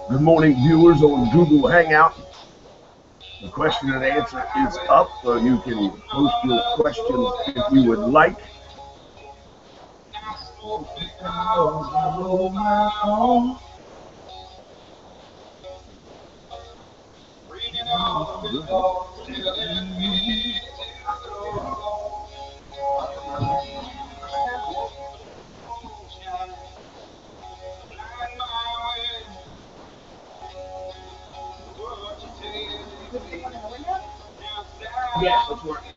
Good morning, viewers on Google Hangout. The question and answer is up, so you can post your questions if you would like. Yes, that's working.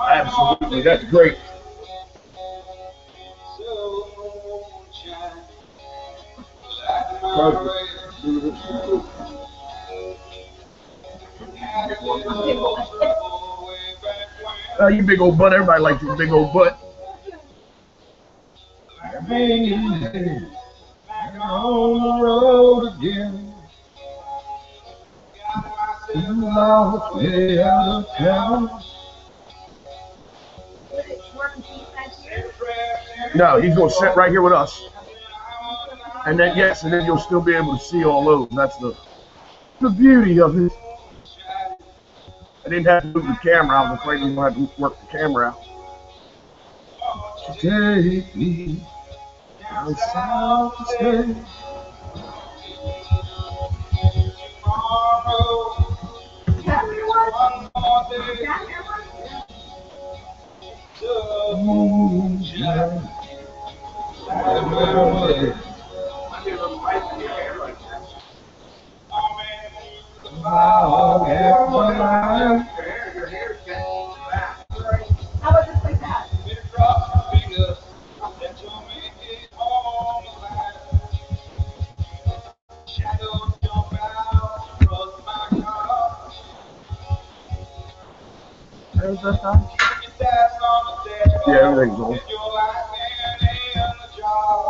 Absolutely, that's great. You big old butt. Everybody likes your big old butt. On the road again. Lost way out of town. No, he's gonna sit right here with us. And then yes, and then you'll still be able to see all those. That's the beauty of it. I didn't have to move the camera. I was afraid we were going to have to work the camera out. Take me down south to stay. Yeah, everything's on.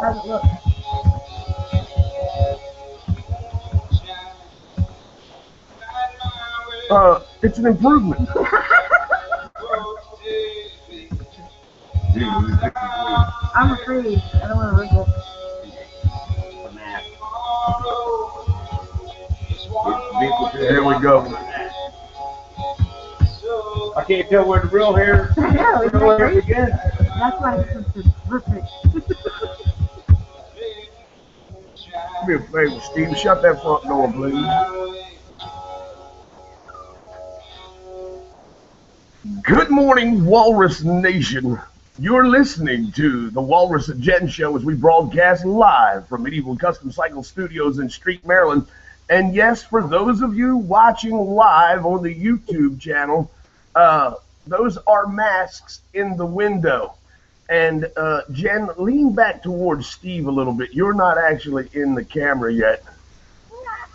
How's it look? It's an improvement. I'm afraid. I don't want to wriggle. There we go. I can't tell where the real hair is. I know, isn't that great? Again. That's why this is perfect. Do me a favor, Steve. Shut that front door, please. Good morning, Walrus Nation. You're listening to the Walrus Jen Show as we broadcast live from Medieval Custom Cycle Studios in Street, Maryland. And yes, for those of you watching live on the YouTube channel, those are masks in the window. And Jen, lean back towards Steve a little bit. You're not actually in the camera yet.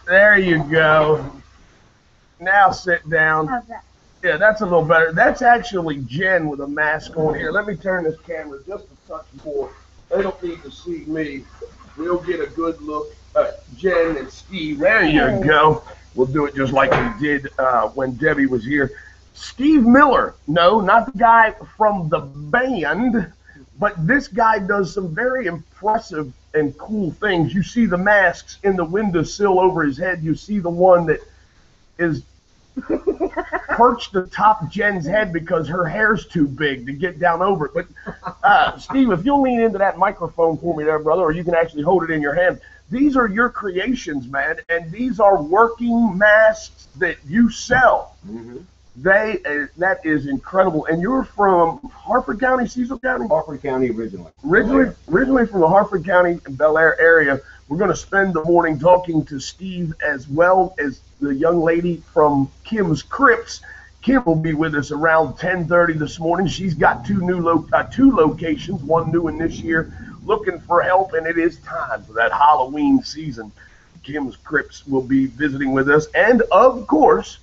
There you go. Now sit down. How's that? Yeah, that's a little better. That's actually Jen with a mask on here. Let me turn this camera just a touch more. They don't need to see me. We'll get a good look at Jen and Steve. There you go. We'll do it just like we did when Debbie was here. Steve Miller. No, not the guy from the band, but this guy does some very impressive and cool things. You see the masks in the windowsill over his head. You see the one that is perched atop Jen's head because her hair's too big to get down over it. But Steve, if you'll lean into that microphone for me there, brother, or you can actually hold it in your hand. These are your creations, man, and these are working masks that you sell. Mm-hmm. That is incredible. And you're from Harford County, Cecil County? Harford County originally. Originally from the Harford County and Bel Air area. We're going to spend the morning talking to Steve as well as the young lady from Kim's Crips. Kim will be with us around 10:30 this morning. She's got two locations, one new one this year, looking for help, and it is time for that Halloween season. Kim's Crips will be visiting with us, and of course,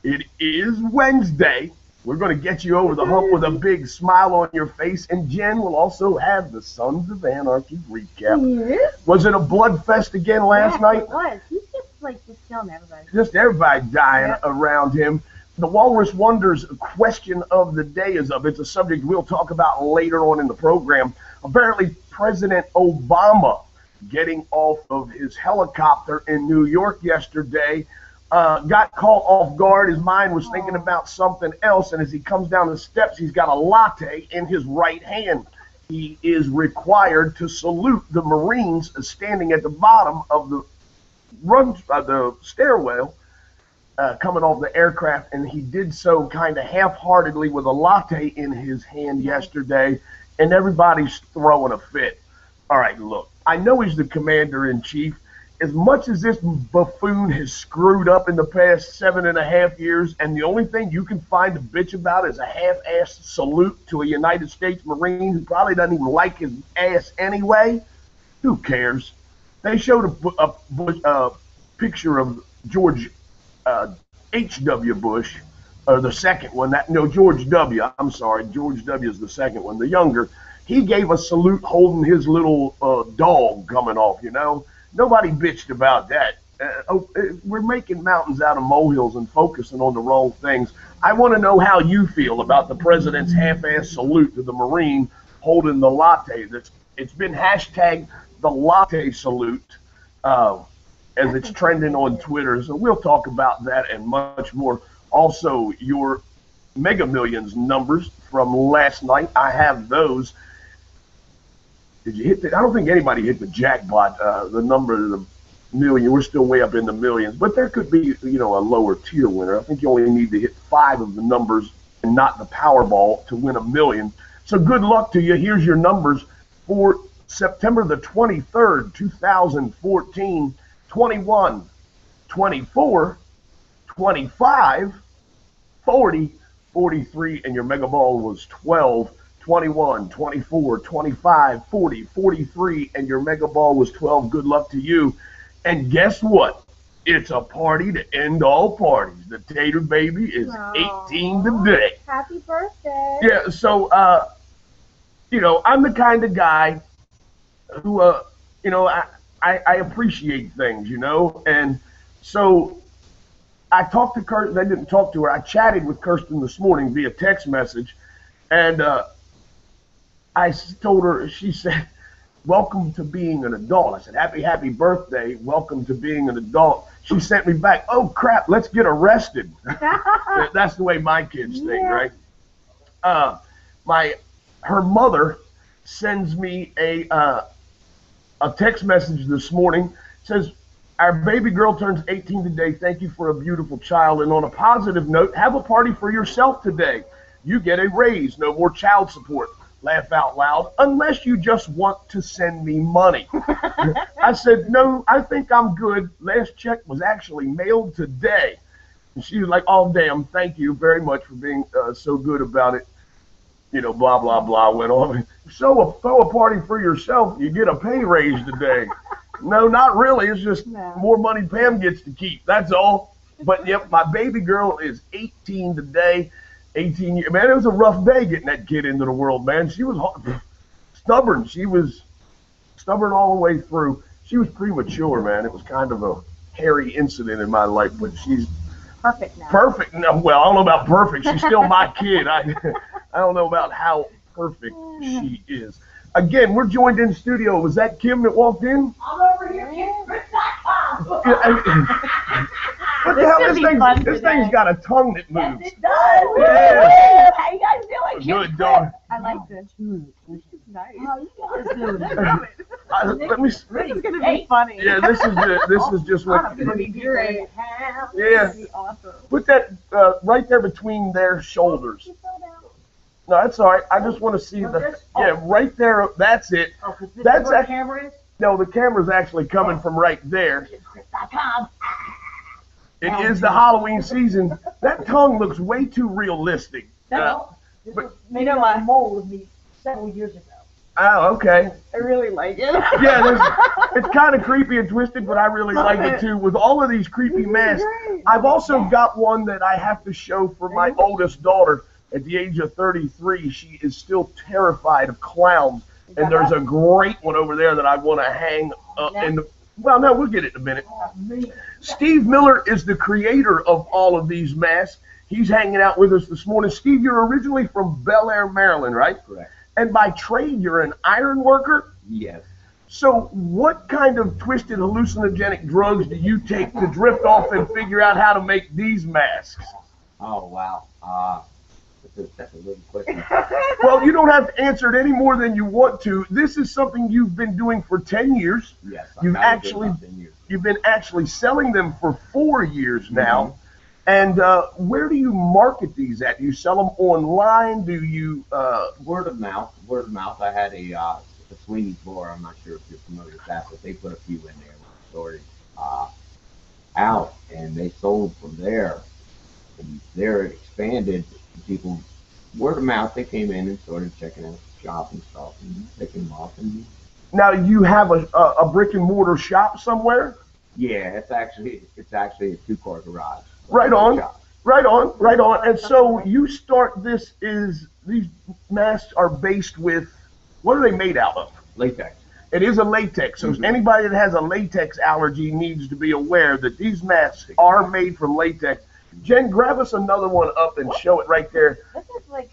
it is Wednesday. We're going to get you over the hump with a big smile on your face, and Jen will also have the Sons of Anarchy recap. Yes. Was it a blood fest again last night? It was. He's just killing everybody. Just everybody dying around him. the Walrus Wonders question of the day is up. It's a subject we'll talk about later on in the program. Apparently, President Obama getting off of his helicopter in New York yesterday got caught off guard. His mind was thinking about something else, and as he comes down the steps, he's got a latte in his right hand. He is required to salute the Marines standing at the bottom of the stairwell coming off the aircraft, and he did so kind of half-heartedly with a latte in his hand yesterday, and everybody's throwing a fit. All right, look, I know he's the commander-in-chief. As much as this buffoon has screwed up in the past 7.5 years, and the only thing you can find to bitch about is a half-assed salute to a United States Marine who probably doesn't even like his ass anyway, who cares? They showed a picture of George H.W. Bush, or the second one. George W. I'm sorry, George W. is the second one, the younger. He gave a salute holding his little dog coming off, you know. Nobody bitched about that. We're making mountains out of molehills and focusing on the wrong things. I want to know how you feel about the president's half-ass salute to the Marine holding the latte. It's been hashtag the latte salute as it's trending on Twitter. So we'll talk about that and much more. Also, your Mega Millions numbers from last night. I have those. Did you hit I don't think anybody hit the jackpot, the number of the million. We're still way up in the millions, but there could be, a lower tier winner. I think you only need to hit 5 of the numbers and not the Powerball to win $1 million. So good luck to you. Here's your numbers for September the 23rd, 2014, 21, 24, 25, 40, 43, and your Mega Ball was 12. 21, 24, 25, 40, 43, and your Mega Ball was 12. Good luck to you. And guess what? It's a party to end all parties. The Tater Baby is 18 today. Happy birthday. Yeah, so, I'm the kind of guy who, I appreciate things, and so I talked to Kirsten. I didn't talk to her. I chatted with Kirsten this morning via text message, and I told her, she said, welcome to being an adult. I said, happy birthday. Welcome to being an adult. She sent me back, oh, crap, let's get arrested. That's the way my kids think, right? Her mother sends me a text message this morning. It says, our baby girl turns 18 today. Thank you for a beautiful child. And on a positive note, have a party for yourself today. You get a raise. No more child support. Laugh out loud, unless you just want to send me money. I said, no, I think I'm good. Last check was actually mailed today. And she was like, oh, damn, thank you very much for being so good about it. Blah, blah, blah, went on. So throw a party for yourself, you get a pay raise today. No, not really. It's just more money Pam gets to keep. That's all. But, yep, my baby girl is 18 today. 18 years. Man, it was a rough day getting that kid into the world, man. She was stubborn. She was stubborn all the way through. She was premature, man. It was kind of a hairy incident in my life, but she's perfect now. Perfect. No, well, I don't know about perfect. She's still my kid. I don't know about how perfect she is. Again, we're joined in studio. Was that Kim that walked in? I'm over here, KimFritz.com. What the hell? This thing's got a tongue that moves. Yes, it does. Yeah. How you guys doing, Good dog. I like this. Nice. How you guys doing? Let me. This is gonna be funny. Yeah, this is just what. It's gonna be great. Yeah. It's gonna be awesome. Put that right there between their shoulders. No, that's all right. I just want to see right there. That's it. Oh, because this That's is where a- the camera is? No, the camera's actually coming from right there. KimFritz.com. It is the Halloween season. That tongue looks way too realistic. No, this but- was made up by mole with me several years ago. Oh, okay. I really like it. Yeah, it's kind of creepy and twisted, but I really like it too. With all of these creepy masks, I've also got one that I have to show for my oldest daughter. At the age of 33, she is still terrified of clowns. And there's a great one over there that I want to hang in the... Well, no, we'll get it in a minute. Steve Miller is the creator of all of these masks. He's hanging out with us this morning. Steve, you're originally from Bel Air, Maryland, right? Correct. And by trade, you're an iron worker? Yes. So what kind of twisted hallucinogenic drugs do you take to drift off and figure out how to make these masks? Oh, wow. That's a really question. Well, you don't have to answer it any more than you want to. This is something you've been doing for 10 years. Yes. You've been actually selling them for 4 years now. And where do you market these at? Do you sell them online? Do you Word of mouth. Word of mouth. I had a Sweeney floor. I'm not sure if you're familiar with that, but they put a few in there and sorted out, and they sold from there. And they're expanded. People, word of mouth, they came in and started checking out the shop and stuff and picking them up. And now you have a brick and mortar shop somewhere? yeah, it's actually a 2-car garage. Right on. Shop. Right on. And so you start these masks are based with, what are they made out of? Latex. It is a latex. So anybody that has a latex allergy needs to be aware that these masks are made from latex. Jen, grab us another one up and show it right there. This is like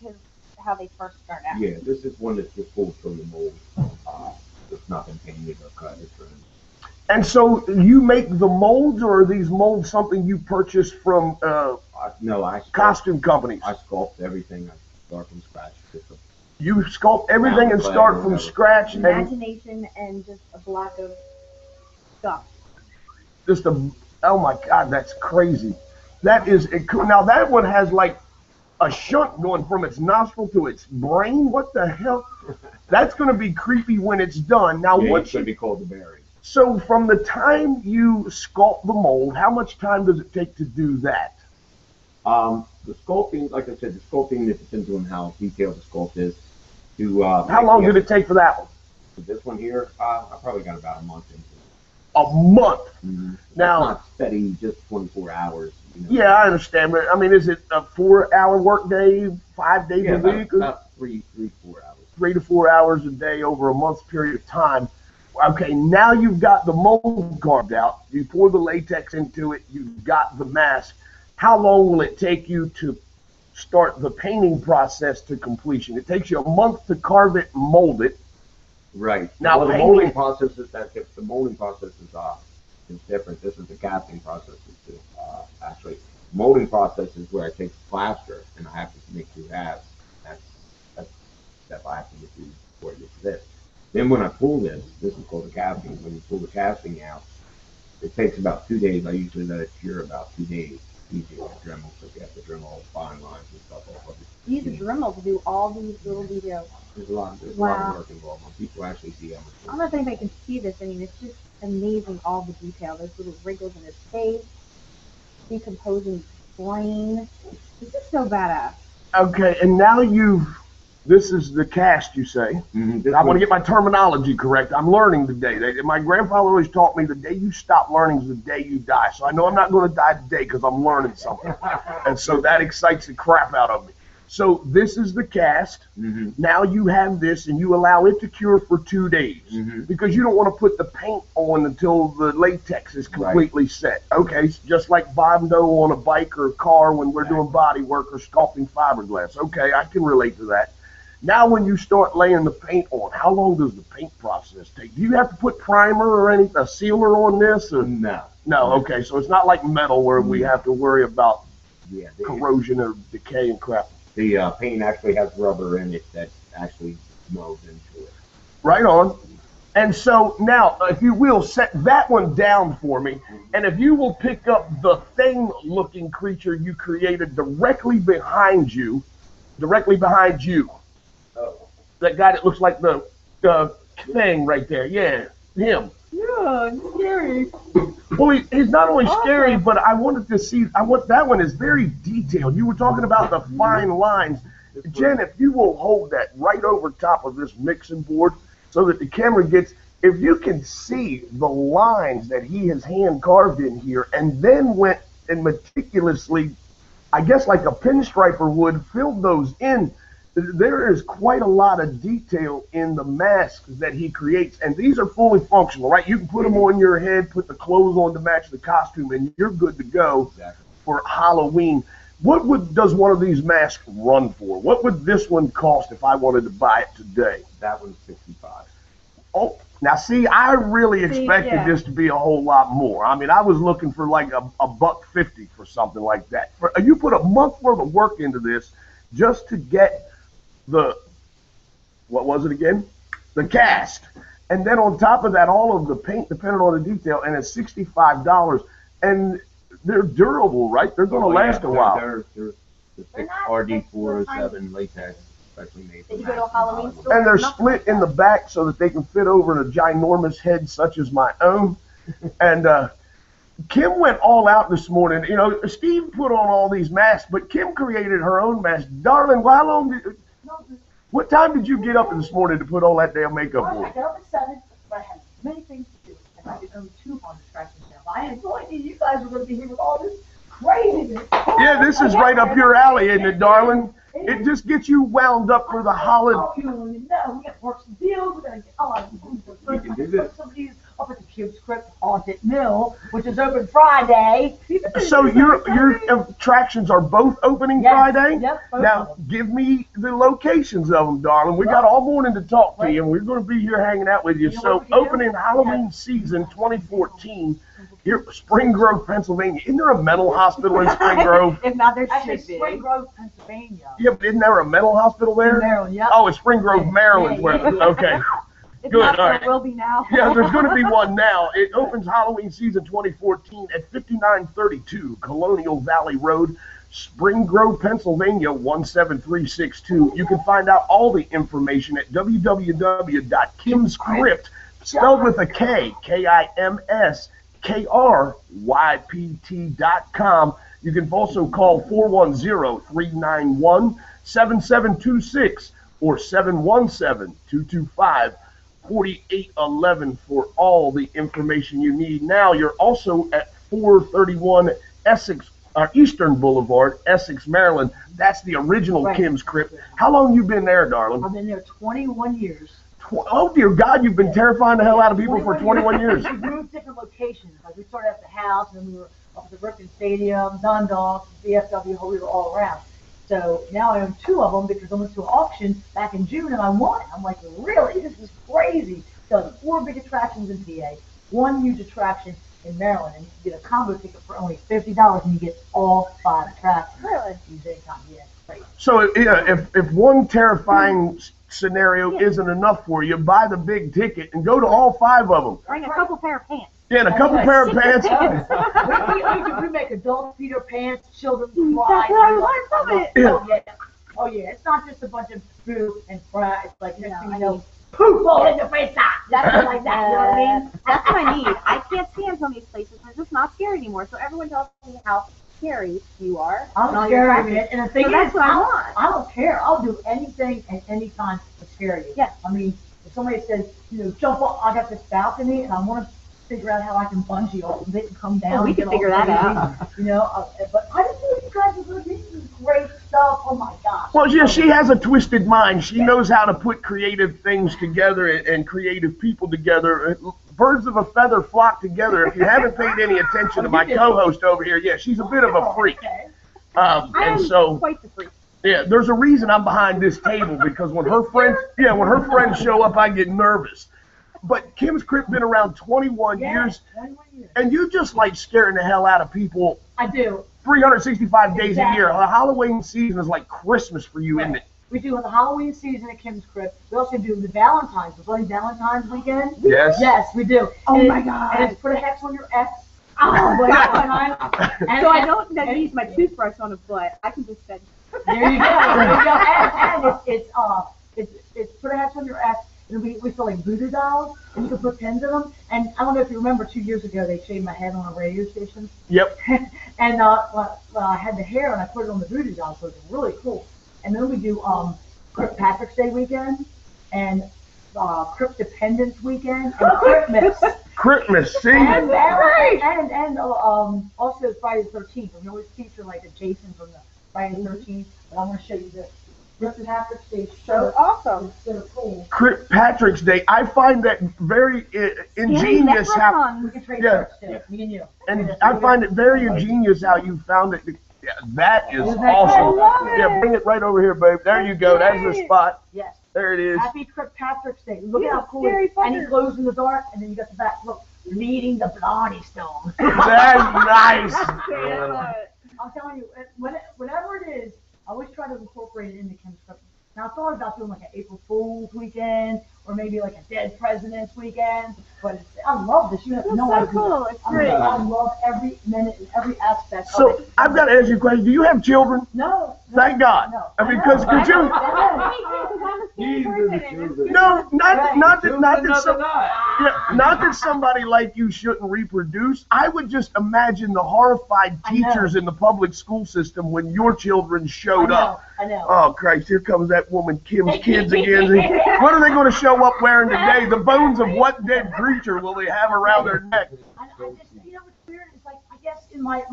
how they first start out. Yeah, this is one that's just pulled from the mold. It's not been painted or cut or trimmed. And so you make the molds, or are these molds something you purchase from No, I costume companies? I sculpt everything. I start from scratch. You sculpt everything and start from scratch, and Imagination and just a block of stuff. just oh my God, that's crazy. That is cool. Now that one has like a shunt going from its nostril to its brain. What the hell? That's going to be creepy when it's done. Now Yeah, what it should be called the berry. So from the time you sculpt the mold, how much time does it take to do that? The sculpting, like I said, the sculpting, it depends on how detailed the sculpt is. How long did it take for that one? For this one here, I probably got about a month into it. A month. Mm-hmm. Now, it's not steady, just 24 hours. You know. Yeah, I understand, but I mean, is it a 4-hour work day, 5 days a week? About 3 to 4 hours. 3 to 4 hours a day over a month's period of time. Okay, now you've got the mold carved out. You pour the latex into it. You've got the mask. How long will it take you to start the painting process to completion? It takes you a month to carve it and mold it. Right. Now, well, the painting- molding process is different. This is the casting process. Actually, molding process is where I take the plaster and I have to make 2 halves. That's the step I have to get through before I get to this. Then when I pull this is called the casting. When you pull the casting out, it takes about 2 days. I usually let it cure about 2 days. Easier to Dremel, so you have to Dremel all the fine lines and stuff off of it. These Dremels do all these little details. There's a lot of work involved. When people actually see how much. I don't know if anybody can see this. I mean, it's just amazing, all the detail. There's little wrinkles in his face, decomposing brain. This is so badass. Okay, and now this is the cast, you say. Mm-hmm. I want to get my terminology correct. I'm learning today. My grandfather always taught me the day you stop learning is the day you die. So I know I'm not going to die today because I'm learning something. And so that excites the crap out of me. So this is the cast. Mm-hmm. Now you have this and you allow it to cure for 2 days because you don't want to put the paint on until the latex is completely set. Okay, just like Bondo on a bike or a car when we're doing body work or sculpting fiberglass. Okay, I can relate to that. Now when you start laying the paint on, how long does the paint process take? Do you have to put primer or a sealer on this? Or? No. No, okay, so it's not like metal where we have to worry about Yeah. corrosion or decay and crap. The paint actually has rubber in it that actually melds into it. Right on. And so now, if you will, set that one down for me, and if you will pick up the thing-looking creature you created directly behind you. Oh. That guy that looks like the thing right there. Yeah, him. Yeah, it's scary. Well, he's not only scary, but I want that one is very detailed. You were talking about the fine lines. Jen, if you will hold that right over top of this mixing board so that the camera gets, if you can see the lines that he has hand carved in here and then went and meticulously, I guess like a pinstriper would, filled those in. There is quite a lot of detail in the masks that he creates, and these are fully functional, right? You can put them on your head, put the clothes on to match the costume, and you're good to go for Halloween. What does one of these masks run for? What would this one cost if I wanted to buy it today? That one's 65. Oh, now see, I really expected this to be a whole lot more. I mean, I was looking for like a $1.50 for something like that. You put a month worth of work into this just to get what was it again? The cast. And then on top of that, all of the paint, depending on the detail, and it's $65. And they're durable, right? They're going to last a while. They're the thick RD407 latex, especially made for You go to a Halloween store. And they're split in the back so that they can fit over in a ginormous head such as my own. And Kim went all out this morning. You know, Steve put on all these masks, but Kim created her own mask. Darling, what time did you get up this morning to put all that damn makeup I on? got up at 7, but I had many things to do. And I did only 2 on distraction now. I had no idea you guys were going to be here with all this craziness. Yeah, this is right up your alley, isn't it, darling? It just gets you wound up for the holiday. Oh, you don't even know. We got to work some deals. We got to get, We can do this. Some of these up at the Cube Script Haunted Mill, which is open Friday. So your attractions are both opening Friday? Yep, both Now, of them. give me the locations of them, darling. We got all morning to talk to you, and we're going to be here hanging out with you. You know So, what we can do? opening Halloween season 2014 here at Spring Grove, Pennsylvania. Isn't there a mental hospital in Spring Grove? If not, there Actually, should be. Spring Grove, Pennsylvania. Yeah, but isn't there a mental hospital there? Maryland, yep. Oh, it's Spring Grove, Yeah, Maryland. yeah. Okay. If Good, not, all there right. will be now. Yeah, there's going to be one now. It opens Halloween season 2014 at 5932 Colonial Valley Road, Spring Grove, Pennsylvania 17362. You can find out all the information at www.kimscrypt, spelled with a K, KIMSKRYPT.com. You can also call 410-391-7726 or 717-225-4811 for all the information you need. Now you're also at 431 Eastern Boulevard, Essex, Maryland. That's the original Right. Kim's Crypt. How long you been there, darling? I've been there 21 years. Oh dear God, you've been terrifying the hell out of people for 21 years. We moved different locations. Like we started at the house, and then we were up at the Ripken Stadium, Dundalk, VFW, we were all around. So now I own 2 of them because I went to an auction back in June and I won. I'm like, really? This is crazy. So there's 4 big attractions in PA, 1 huge attraction in Maryland, and you can get a combo ticket for only $50 and you get all 5 attractions. Really? Use anytime. Yeah, great. So if one terrifying scenario isn't enough for you, buy the big ticket and go to all 5 of them. Bring a couple pair of pants. Yeah, and a couple pair of pants. We make adult Peter Pants, children's That's rides. what I love it. Oh yeah. Oh yeah. It's not just a bunch of food and fries. It's like next thing you know, need- poof, all in your face. That's like that. You know what I mean? That's what I need. I can't stand some of these places. They're just not scary anymore. So everyone tells me how scary you are. and all I'm your scared of attractions. it, and the thing So is, that's what I want. I don't care. I'll do anything and any time to scare you. Yes. I mean, if somebody says, jump up, I got this balcony, and I want to figure out how I can bungee off of it and come down. Oh, we and can get all figure that crazy, out. But I just know you guys are going to do some great stuff. Oh my gosh. Well, yeah, she has a twisted mind. She knows how to put creative things together and creative people together. Birds of a feather flock together. If you haven't paid any attention to my co-host over here, yeah, she's a bit of a freak. Okay. I And am so, quite the freak. yeah, there's a reason I'm behind this table because when her friends show up, I get nervous. But Kim's Crypt been around 21 years, 21 years. and you just like scaring the hell out of people I do. 365 days a Exactly. year. The Halloween season is like Christmas for you, isn't it? We do the Halloween season at Kim's Crypt. We also do the Valentine's, the Bloody Valentine's weekend. Yes. Yes, we do. Oh And my it- God. And it's put a hex on your ex. Oh my God. So I don't use my toothbrush on a butt. I can just say, There you go. There you go. And it's put a hex on your ex. And we sell like voodoo dolls, and you can put pins in them. And I don't know if you remember, 2 years ago they shaved my head on a radio station. Yep. And well, I had the hair and I put it on the voodoo doll, so it's really cool. And then we do Crypt Patrick's Day weekend and Crypt Dependence weekend and Christmas. Christmas, see? And also Friday the 13th. We always feature like a Jason from the Friday the 13th. But I want to show you this. Crypt Patrick's Day is so awesome. so cool. Crypt Patrick's Day. I find that very ingenious how, We can trade Yeah. shirts too, me and you. and I find it very ingenious how you found it Yeah, that is Isn't that awesome. cool? I love Yeah, bring it right over here, babe. There you go. That's the spot. Yes. There it is. Happy Patrick's Day. Look at how cool Harry it is. And he Potter. glows in the dark, and then you got the back. Look, leading the Bloody Stone. That's nice. I'm telling you, whatever it is, I always try to incorporate it into Kim's cooking. Now, I thought about doing like an April Fool's weekend, or maybe like a Dead President's weekend, but I love this. You have no idea. Cool. It's I great. love every minute and every aspect of So it. I've got to ask you a question. Do you have children? No. Thank God. No. Because could you? I'm a scared person, and it's No, not Right. that somebody like you shouldn't reproduce. I would just imagine the horrified I know. teachers in the public school system when your children showed up. I know. Oh Christ! Here comes that woman Kim's kids again. What are they going to show up wearing today? The bones of what dead creature will they have around their neck? I just, you know what's weird? It's like, I guess in my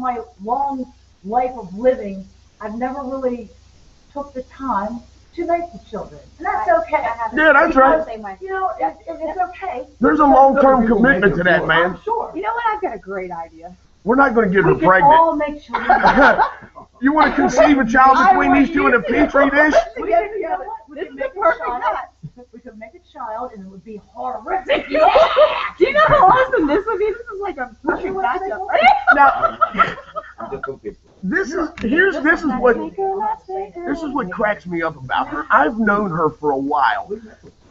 long life of living, I've never really took the time to make the children. And that's okay. Yeah, that's right. You know, it's okay. There's a long-term commitment to that, man. I'm sure. You know what? I've got a great idea. We're not going to get her We can pregnant. all make children. You want to conceive a child between these two in a petri dish? We can, you know what? We This can is make the a perfect child. match. We could make a child, and it would be horrific. Do you know how awesome this would be? This is like a perfect matchup. Now, I'm just confused. this is what cracks me up about her. I've known her for a while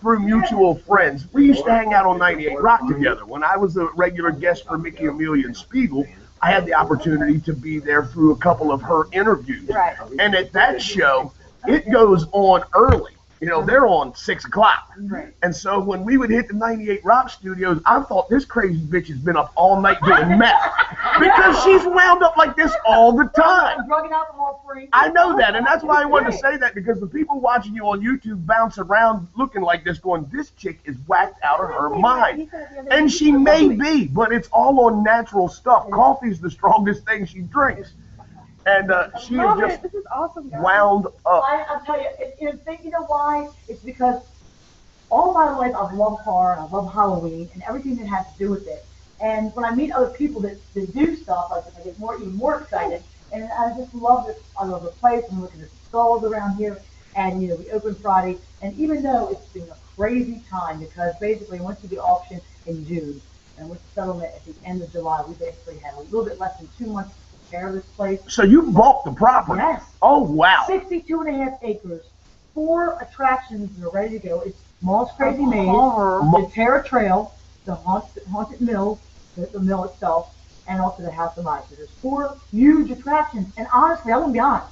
through mutual friends. We used to hang out on 98 Rock together. When I was a regular guest for Mickey Amelia and Spiegel, I had the opportunity to be there through a couple of her interviews. Right. And at that show, it goes on early. You know, they're on 6 o'clock. Right. And so when we would hit the 98 Rock studios, I thought this crazy bitch has been up all night doing meth. Because she's wound up like this all the time. Drug and alcohol free. I know that, and that's why I wanted to say that, because the people watching you on YouTube bounce around looking like this going, this chick is whacked out of her mind. And she may be, but it's all on natural stuff. Coffee's the strongest thing she drinks. And she is just This is awesome, guys. wound up. I'll tell you, you know why? It's because all my life I've loved horror and I love Halloween and everything that has to do with it. And when I meet other people that do stuff, I get even more excited. And I just love it. I love the place. I'm looking at the skulls around here. And, you know, we open Friday. And even though it's been a crazy time, because basically I went to the auction in June and with the settlement at the end of July, we basically had a little bit less than 2 months to prepare this place. So you bought the property? Yes. Oh, wow. 62.5 acres, 4 attractions that are ready to go. It's Mall's Crazy Maze, the Terra Trail, the Haunted Mill, the mill itself, and also the House of Mice. So there's 4 huge attractions, and honestly, I'm gonna be honest,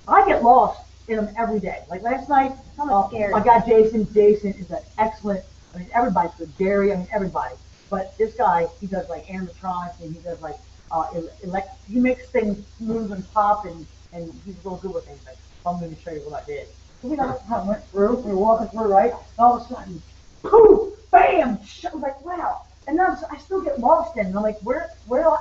I get lost in them every day. Like last night, I got Jason. Jason is an excellent. I mean, everybody's good. Gary, I mean, everybody. But this guy, he does like animatronics, and he does like he makes things move and pop, and he's real good with things. Like, I'm going to show you what I did. So we went through, we were walking through, right? And all of a sudden, poof, bam! I was like, wow. And then I still get lost in it. And I'm like, where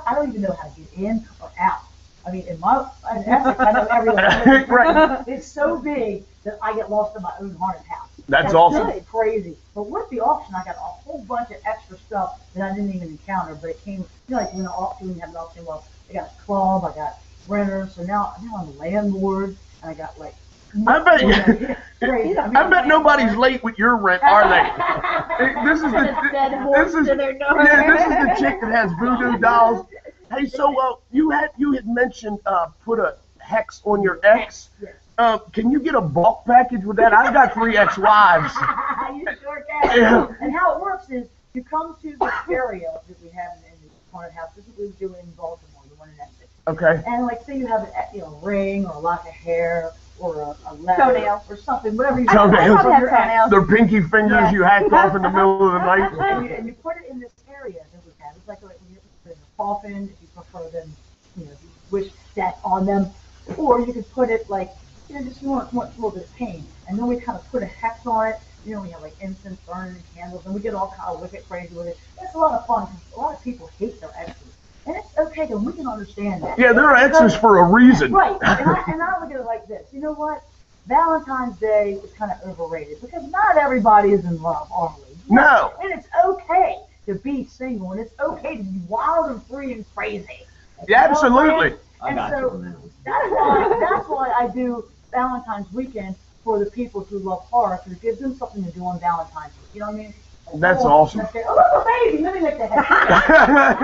I don't even know how to get in or out. I mean, in Essex, I know everyone. Right. It's so big that I get lost in my own haunted house. That's awesome. Really crazy. But with the auction, I got a whole bunch of extra stuff that I didn't even encounter. But it came, you know, like when the auction, we have an auction, well, I got a club, I got renters. So now I'm a landlord, and I got like. I bet nobody's late with your rent, are they? This is the chick that has voodoo dolls. Hey, so you had mentioned put a hex on your ex. Can you get a bulk package with that? I've got 3 ex-wives. You sure can. Yeah. And how it works is you come to this area that we have in the haunted house. This is what we do in Baltimore, the one in Essex. Okay. And like say you have a ring or a lock of hair or a letter Toenail. or something, whatever you Toenails. Toenails. Their pinky fingers you hacked off in the middle of the night. And you put it in this area that we have. It's like when you put it in a coffin, if you prefer them, you know, if you wish death on them. Or you could put it like, you know, just you want a little bit of pain. And then we kind of put a hex on it. You know, we have like incense burning and candles, and we get all kind of wicked crazy with it. It's a lot of fun because a lot of people hate their exes. And it's okay, then we can understand that. Yeah, they're exes for a reason. Right, and I look at it like this. You know what? Valentine's Day is kind of overrated because not everybody is in love, are we? No. And it's okay to be single, and it's okay to be wild and free and crazy. Yeah, absolutely. I And got so you on that one. that's why I do Valentine's weekend for the people who love horror, because it gives them something to do on Valentine's week. You know what I mean? Like, That's oh, awesome. let's say, oh, look, a baby. Let me lick the head.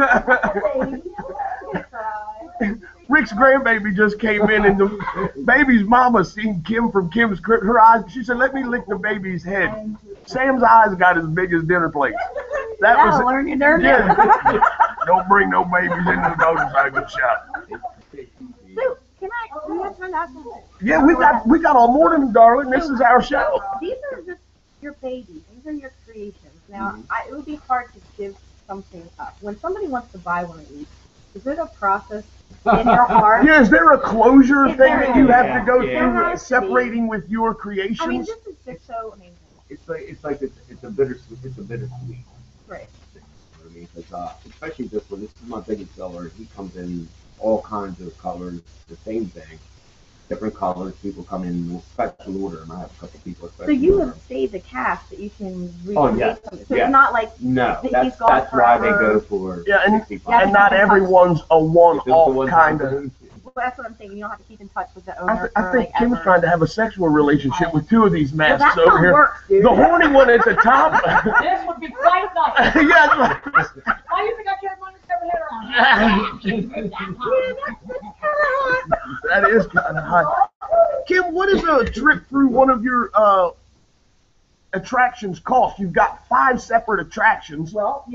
Baby. Rick's grandbaby just came in, and the baby's mama seen Kim from Kim's crib. Her eyes, she said, "Let me lick the baby's head." Sam's eyes got as big as dinner plates. That That'll was learn you dirty. yeah. Don't bring no babies into the motorcycle shop. So, can I have time to ask you? Yeah, we got all morning, darling. This is our show. These are just your babies. These are your creations. Now, it would be hard to give something up. When somebody wants to buy one of these, is it a process in your heart? Yeah, is there a closure Is thing there that you have to go There through, has to be. separating with your I mean, creations? this is just so amazing. It's a bittersweet. It's a bittersweet. Right. You know what I mean? Because especially this one, this is my biggest seller. He comes in all kinds of colors, the same thing, different colors. People come in with special order, and I have a couple people So special you order. have saved the cast that you can Oh, recreate yes, something. So yes. it's not like No, He's that's gone why they forever. go for Yeah, and 65. and not everyone's a one-off kind of. well, that's what I'm saying. You don't have to keep in touch with the owner. I think like Kim's ever. trying to have a sexual relationship with two of these Well, masks that's over how it here. works, dude. The horny one at the top. This would be quite nice. Yeah, Why do you think I carry my undercover head around? that is kind of hot. Kim, what is a trip through one of your attractions cost? You've got 5 separate attractions. Well,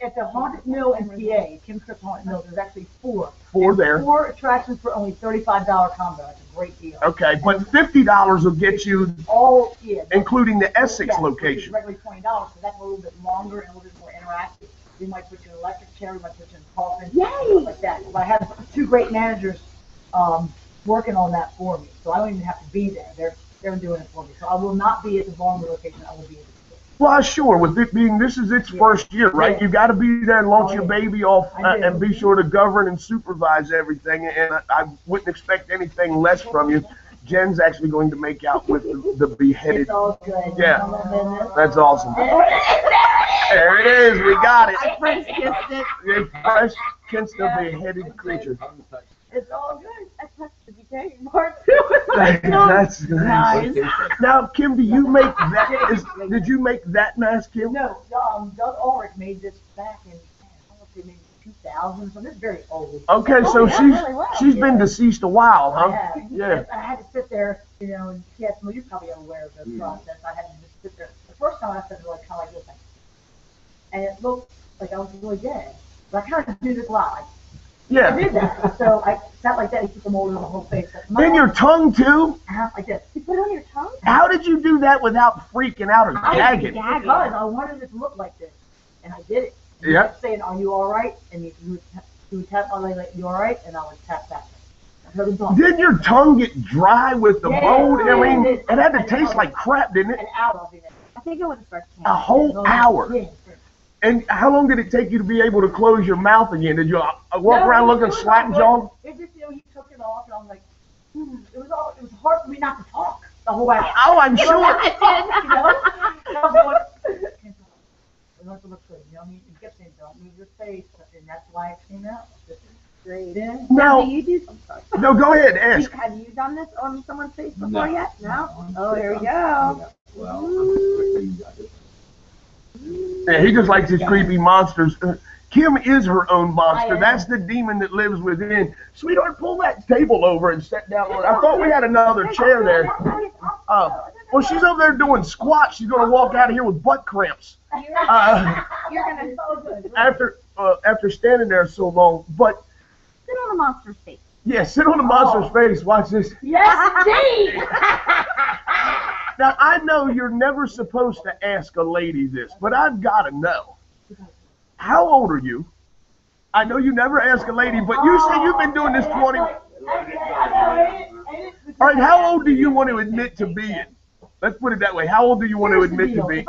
at the Haunted Mill in PA, Kim Cripp's Haunted Mill, there's actually 4. 4 there. 4 attractions for only $35 combo. That's a great deal. Okay, but $50 will get you, All, yeah. including the Essex Yes, which is location. regularly $20, so that's a little bit longer and a little bit more interactive. We might put you in an electric chair, we might put you in a coffin, Yay! stuff like that. But I have 2 great managers working on that for me, so I don't even have to be there. They're doing it for me. So I will not be at the Baltimore location. I will be at the Well, sure, with it being this is its first year, right? Yeah. You've got to be there and launch Oh, your yeah. baby off I do. and be sure to govern and supervise everything. And I wouldn't expect anything less from you. Jen's actually going to make out with the beheaded. It's all good. Yeah. All business. That's awesome. There it is. We got it. I French kissed it. Fresh kiss the beheaded creature. It's all good. I touched the decaying part too. That's Nice. Now, Kim, do you make that? Did you make that mask, Kim? No, Doug Ulrich made this back in, I don't know if they made 2000, so this is very old. Okay, so yeah, really well. she's been deceased a while, I huh? have. Yeah. I had to sit there, and yes, well, you're probably aware of the process. I had to just sit there. The first time I said it like kind of like this, and it looked like I was really dead. But I kind of do this a lot. I Yeah. did that. So I sat like that and put the mold on the whole face. Then your tongue too? Like this. You put it on your tongue? How did you do that without freaking out or gagging? gagging. Because I wanted it to look like this, and I did it. He Yeah. kept saying, "Are you all right?" And he would tap my leg like, "You all right?" And I would tap back. I heard him talk. Did your tongue get dry with the Yeah, mold? I mean, it it had to did. taste like crap, didn't it? An hour of it. I think it would have started A whole hour. Yeah. And how long did it take you to be able to close your mouth again? Did you walk No, around it looking was slack all jawed? good. It just, he took it off, and I'm like, it was hard for me not to talk the whole hour. Oh, I'm sure. You know? I was going, it must look good, you know what I mean? He kept saying, "Don't move your face," and that's why it came out. Great. Yeah. Now, No, do you do something? no, go ahead, ask. Have you done this on someone's face before No. yet? No? I'm Oh, sick. there we I'm- go. Well, I'm sick. You got it. Yeah, he just likes his creepy monsters. Kim is her own monster. I am. That's the demon that lives within. Sweetheart, pull that table over and sit down on it. I thought we had another chair there. Well, she's over there doing squats. She's going to walk out of here with butt cramps. You're going to After standing there so long. But, sit on a monster's face. yeah, sit on the monster's face. Watch this. Yes, indeed. Now, I know you're never supposed to ask a lady this, but I've got to know. How old are you? I know you never ask a lady, but you say you've been doing this 20. All right, how old do you want to admit to being? Let's put it that way. How old do you want to admit to being?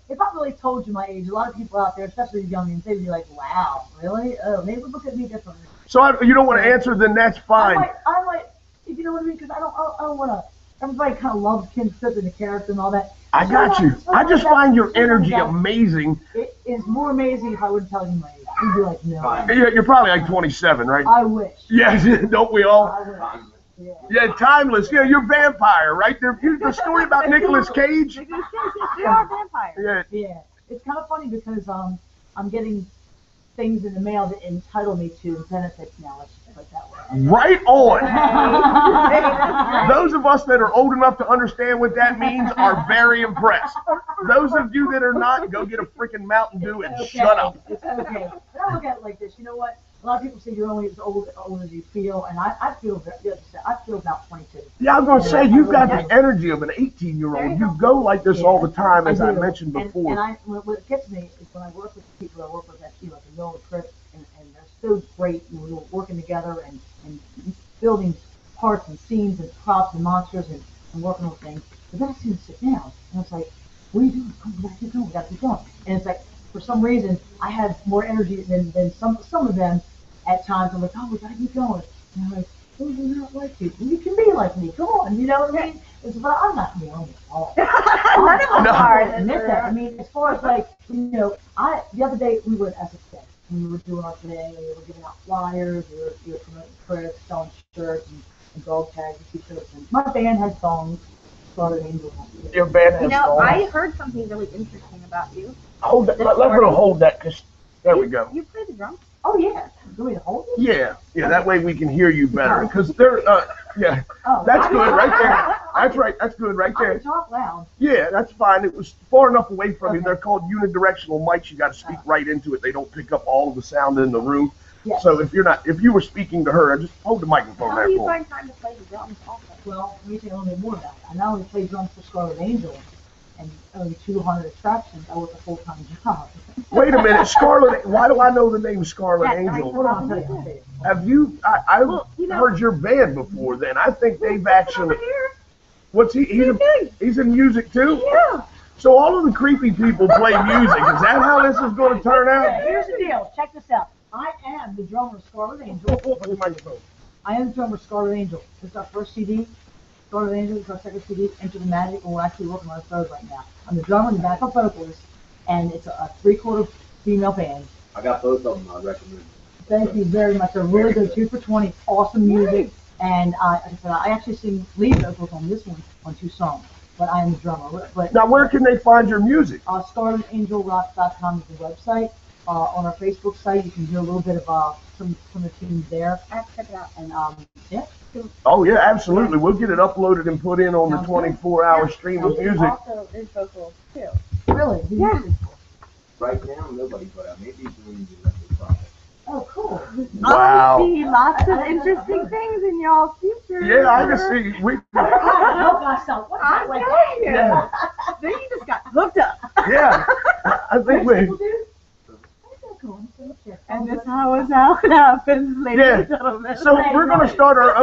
If I really told you my age, a lot of people out there, especially the youngins, they'd be like, "Wow, really? Oh, maybe look at me differently." So you don't want to answer, then that's fine. I might, you know what I mean? Because I don't want to. Everybody kind of loves Kim Phipps and the character and all that. I got you. I just find your energy amazing. It is more amazing if I wouldn't tell you my age. You'd be like, no. You're probably like 27, right? I wish. Yes, don't we all? I wish. Yeah. Yeah, timeless. Yeah, you're vampire, right? Here's the story about Nicolas Cage. They are vampires. Yeah. Yeah. It's kind of funny because I'm getting things in the mail that entitle me to benefits now. Let's just put it that way. Right on. Those of us that are old enough to understand what that means are very impressed. Those of you that are not, go get a freaking Mountain Dew and shut up. It's okay. And I look at it like this. You know what? A lot of people say you're only as old as you feel, and I feel about 22. Yeah, I was going to say, you've got the energy of an 18-year-old. You go like this all the time, as I mentioned before. And what gets me is when I work with people I work with at the middle of the trip, and they're so great. We're working together and building parts and scenes and props and monsters and working on things. But then I see them sit down, and it's like, what are you doing? Come, we got to keep going. We got to keep going. And it's like, for some reason, I have more energy than some of them at times. I'm like, oh, we got to keep going. And I'm like, oh, you're not like you. You can be like me. Go on. You know what I mean? But I'm not me. I'm all. None of us are. Admit that. I mean, as far as like, the other day we were as a kid. We were doing our thing. We were giving out flyers. We were promoting Chris, selling shirts and dog tags and t-shirts. And my band had songs. Scarlet Angel. Your band has songs. I heard something really interesting about you. Hold that. Let her hold that, because there we go. You play the drums? Oh yeah. Do we hold it? Yeah. That way we can hear you better. Because they're, yeah. That's good right there. That's right. That's good right I there. can talk loud. Yeah, that's fine. It was far enough away from you. They're called unidirectional mics. You got to speak right into it. They don't pick up all of the sound in the room. Yes. So if you were speaking to her, just hold the microphone How there do you for her. find time to play the drums also? Well, let me tell you a little bit more about it. I not only play drums for Scarlet Angel and only 200 attractions, I work a full-time job. Wait a minute, Scarlet. Why do I know the name Scarlet Angel? Hold on, I'll tell you. Have you? I've heard your band before. Then I think they've actually. What's he? He's in music too. Yeah. So all of the creepy people play music. Is that how this is going to turn out? Here's the deal. Check this out. I am the drummer of Scarlet Angel. Put the microphone. I am the drummer of Scarlet Angel. This is our first CD. Scarlet Angel is our second CD. Enter the Magic, and we're actually working on a third right now. I'm the drummer and the backup vocalist, and it's a 3/4 female band. I got both of them. I recommend. Thank you very much. They're really good. 2 for 20. Awesome music. And like I said, I actually sing lead vocals on this one on 2 songs. But I am the drummer. But Now, where can they find your music? ScarletAngelRock.com is the website. On our Facebook site, you can hear a little bit of some of the tunes there. I have to check it out. And yeah. Oh yeah, absolutely. We'll get it uploaded and put in on the 24-hour stream of music. Also, there's vocals too. Really? Yeah. Right now, nobody, but maybe doing the electric project. Oh, cool. Wow. I see lots of interesting things in y'all's future. Yeah, I can see. I help myself. What I'm like telling you. Yeah. Then you just got hooked up. Yeah, I think we. And this how it happens, ladies and gentlemen. So we're gonna start our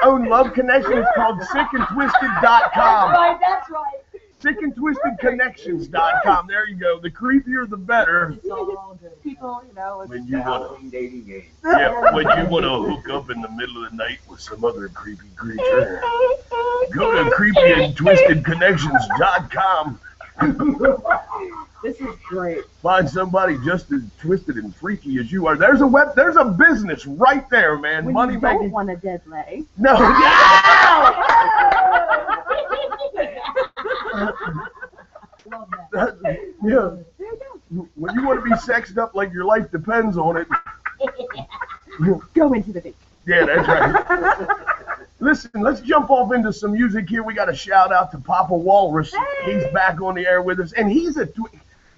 own love connection. It's called sickandtwisted.com. Right, that's right. Sickandtwistedconnections.com. There you go. The creepier, the better. It's all good. People, When you wanna, Halloween dating game. yeah, when you wanna hook up in the middle of the night with some other creepy creature, go to creepyandtwistedconnections.com. This is great. Find somebody just as twisted and freaky as you are. There's a business right there, man. When Money you don't making. want a dead leg. No. Love that. Yeah. There you go. When you want to be sexed up like your life depends on it. Go into the deep. Yeah, that's right. Listen, let's jump off into some music here. We got a shout out to Papa Walrus. Hey. He's back on the air with us, and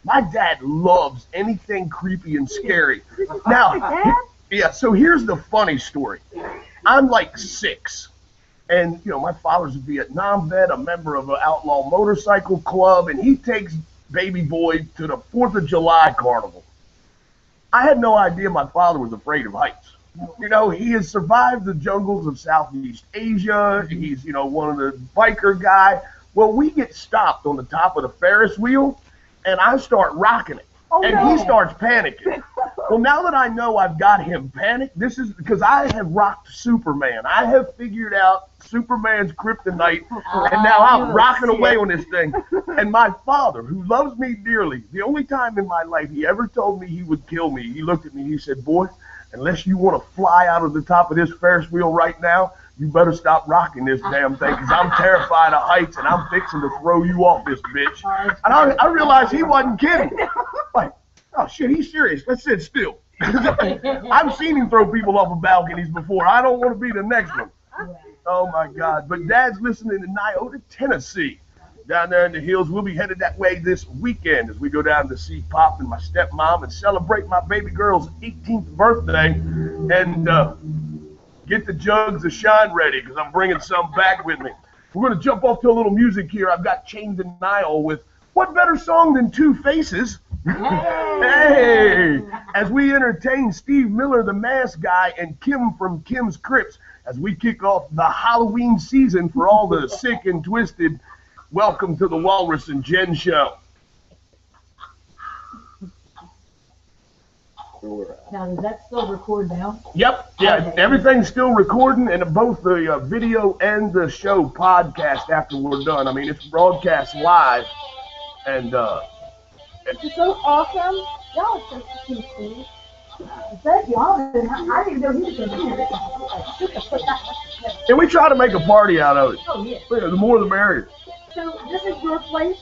my dad loves anything creepy and scary. Now, yeah. So here's the funny story. I'm like 6, and my father's a Vietnam vet, a member of an outlaw motorcycle club, and he takes baby boy to the 4th of July carnival. I had no idea my father was afraid of heights. He has survived the jungles of Southeast Asia. He's, one of the biker guy. Well, we get stopped on the top of the Ferris wheel, and I start rocking it. and he starts panicking. Well, now that I know I've got him panicked, this is because I have rocked Superman. I have figured out Superman's kryptonite, and now I'm rocking away on this thing. And my father, who loves me dearly, the only time in my life he ever told me he would kill me, he looked at me and he said, boy, unless you want to fly out of the top of this Ferris wheel right now, you better stop rocking this damn thing, because I'm terrified of heights, and I'm fixing to throw you off this bitch. And I realized he wasn't kidding. Like, oh, shit, he's serious. Let's sit still. I've seen him throw people off of balconies before. I don't want to be the next one. Oh, my God. But Dad's listening to Nyota, Tennessee. Down there in the hills. We'll be headed that way this weekend as we go down to see Pop and my stepmom and celebrate my baby girl's 18th birthday and get the jugs of shine ready, because I'm bringing some back with me. We're going to jump off to a little music here. I've got Chain Denial with what better song than Two Faces? Hey! As we entertain Steve Miller, the Mask Guy, and Kim from Kim's Crips as we kick off the Halloween season for all the sick and twisted. Welcome to the Walrus and Jen Show. Now, does that still record now? Yep, yeah, Okay. Everything's still recording, and both the video and the show podcast after we're done. I mean, it's broadcast live, and It's so awesome. Y'all are so cute, Steve. Thank you. I didn't even know he was going to be here. and we try to make a party out of it. Oh, yeah. The more the merrier. So this is your place?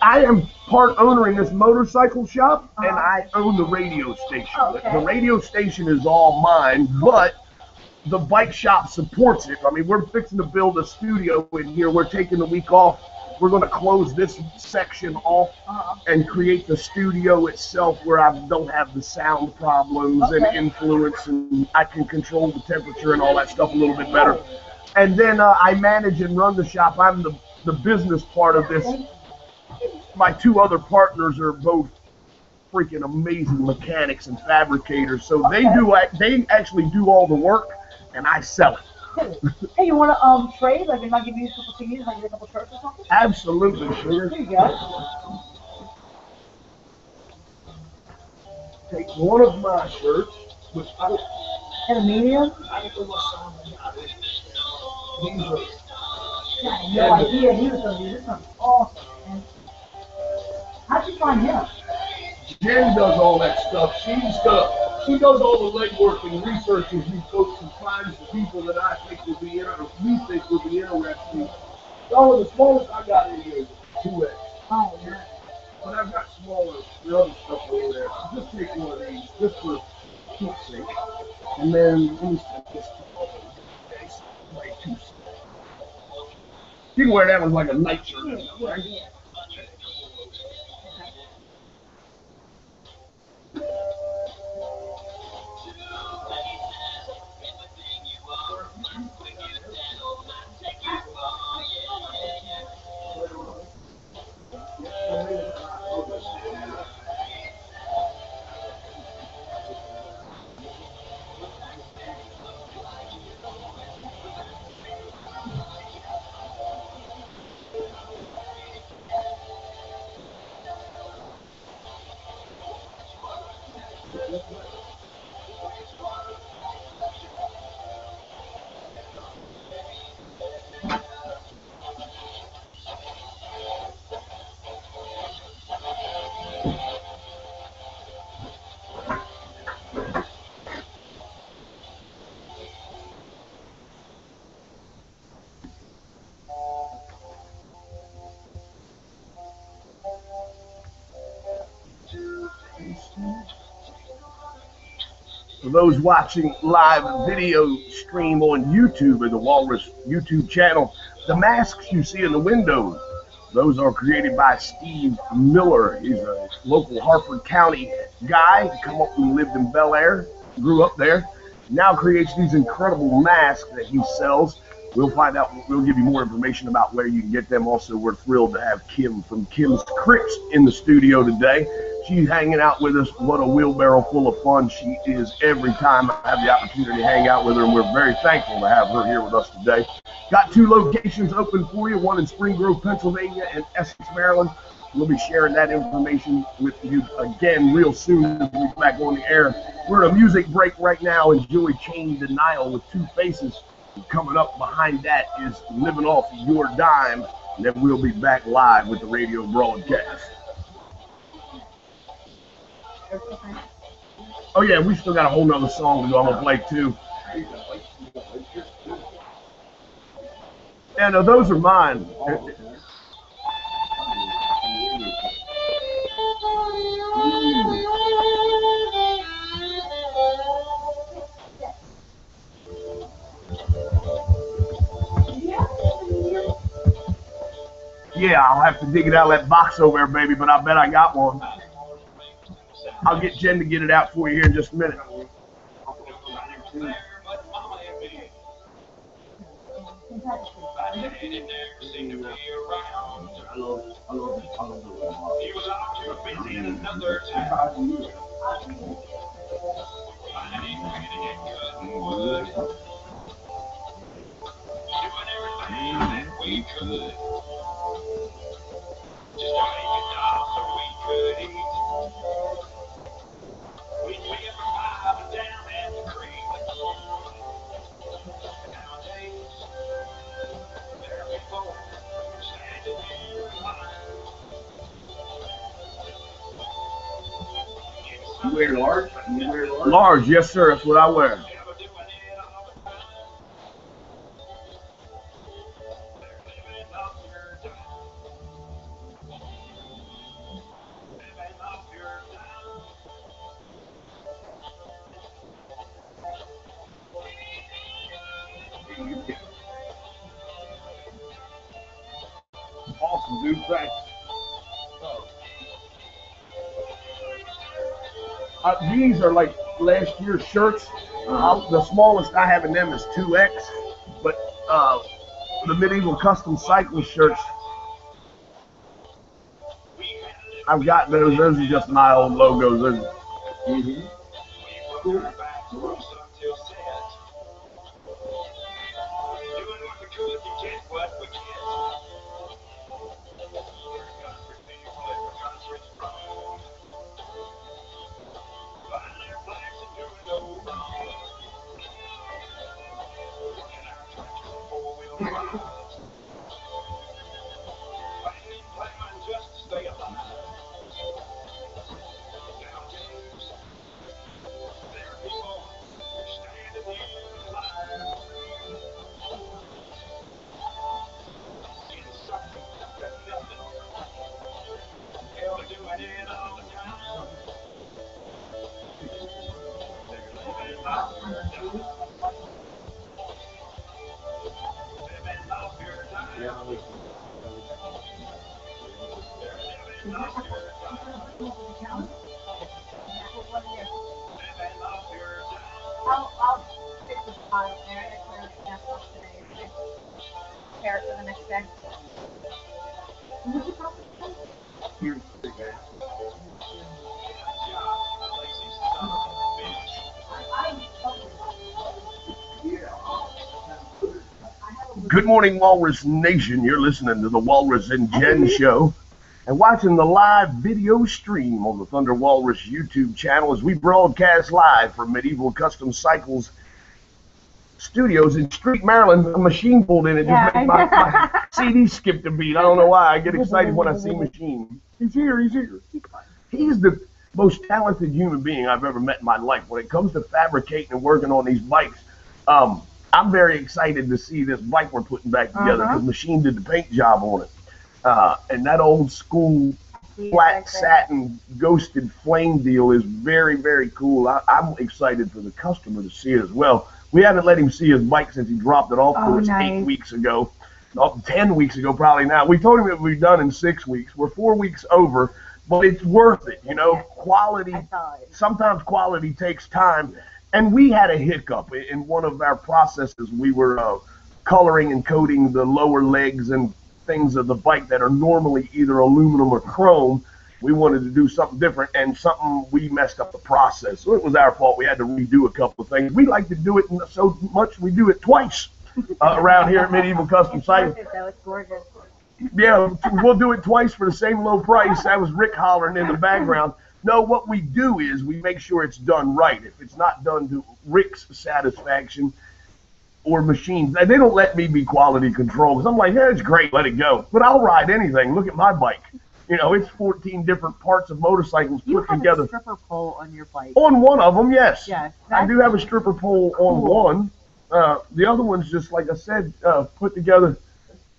I am part owner in this motorcycle shop, and I own the radio station. Oh, okay. The radio station is all mine, but the bike shop supports it. I mean, we're fixing to build a studio in here. We're taking the week off. We're going to close this section off and create the studio itself where I don't have the sound problems and influence, and I can control the temperature and all that stuff a little bit better. And then I manage and run the shop. I'm the business part of this. My two other partners are both freaking amazing mechanics and fabricators, so they actually do all the work, and I sell it. Hey, you want to trade? Like, if I give you a couple CDs, I give you a couple shirts or something? Absolutely, sugar. Here you go. Take one of my shirts, which I don't And a medium? know what song I got in. These are, I had no idea he was going to do this. One's awesome, man. How'd you find him? Jen does all that stuff. She does all the legwork and researches you folks and finds the people that I think will be we think will be interesting. Oh, the smallest I got in here is 2X. Oh, yeah. But I've got smaller, the other stuff over there. So just take one of these, just for keep's sake. And then let me set this like 2 cents. You can wear that one like a nightshirt, right? Yeah. For those watching live video stream on YouTube or the Walrus YouTube channel, the masks you see in the windows, those are created by Steve Miller. He's a local Harford County guy. Come up and lived in Bel Air, grew up there. Now creates these incredible masks that he sells. We'll find out. We'll give you more information about where you can get them. Also, we're thrilled to have Kim from Kim's Crips in the studio today. She's hanging out with us. What a wheelbarrow full of fun she is every time I have the opportunity to hang out with her, and we're very thankful to have her here with us today. Got 2 locations open for you, one in Spring Grove, Pennsylvania, and Essex, Maryland. We'll be sharing that information with you again real soon as we get back on the air. We're at a music break right now. Enjoy Chain Denial with Two Faces. Coming up behind that is Living Off Your Dime. And then we'll be back live with the radio broadcast. Oh yeah, we still got a whole nother song to go. I'm gonna play too. Yeah, no, those are mine. Yeah, I'll have to dig it out of that box over there, baby, but I bet I got one. I'll get Jen to get it out for you here in just a minute. You wear large? Large, yes sir, that's what I wear. Awesome, dude, thanks. These are like last year's shirts. The smallest I have in them is 2X, but the Medieval Custom Cycle shirts, I've got those. Those are just my old logos. Cool. I'll stick this pile there. That's what today is. Prepare it for the next day. Good morning, Walrus Nation. You're listening to the Walrus Jen Show and watching the live video stream on the Thunder Walrus YouTube channel as we broadcast live from Medieval Custom Cycles Studios in Street, Maryland. A machine pulled in. It just made my CD skip a beat. I don't know why. I get excited when I see Machine. He's here. He's here. He's the most talented human being I've ever met in my life when it comes to fabricating and working on these bikes. I'm very excited to see this bike we're putting back together because Machine did the paint job on it. And that old school flat satin ghosted flame deal is very, very cool. I'm excited for the customer to see it as well. We haven't let him see his bike since he dropped it off for us 8 weeks ago. 10 weeks ago probably now. We told him it would be done in 6 weeks. We're 4 weeks over, but it's worth it. You know, quality, sometimes quality takes time. And we had a hiccup in one of our processes. We were coloring and coating the lower legs and things of the bike that are normally either aluminum or chrome. We wanted to do something different, and we messed up the process. So it was our fault. We had to redo a couple of things. We like to do it so much we do it twice around here at Medieval Custom Cycles. It's gorgeous. Yeah, we'll do it twice for the same low price. That was Rick hollering in the background. No, what we do is we make sure it's done right. If it's not done to Rick's satisfaction or machines, they don't let me be quality control because I'm like, yeah, it's great, let it go. But I'll ride anything. Look at my bike. You know, it's 14 different parts of motorcycles put together. You have a stripper pole on your bike. On one of them, yes. Yes. I do have a stripper pole on one. The other one's just, like I said, put together.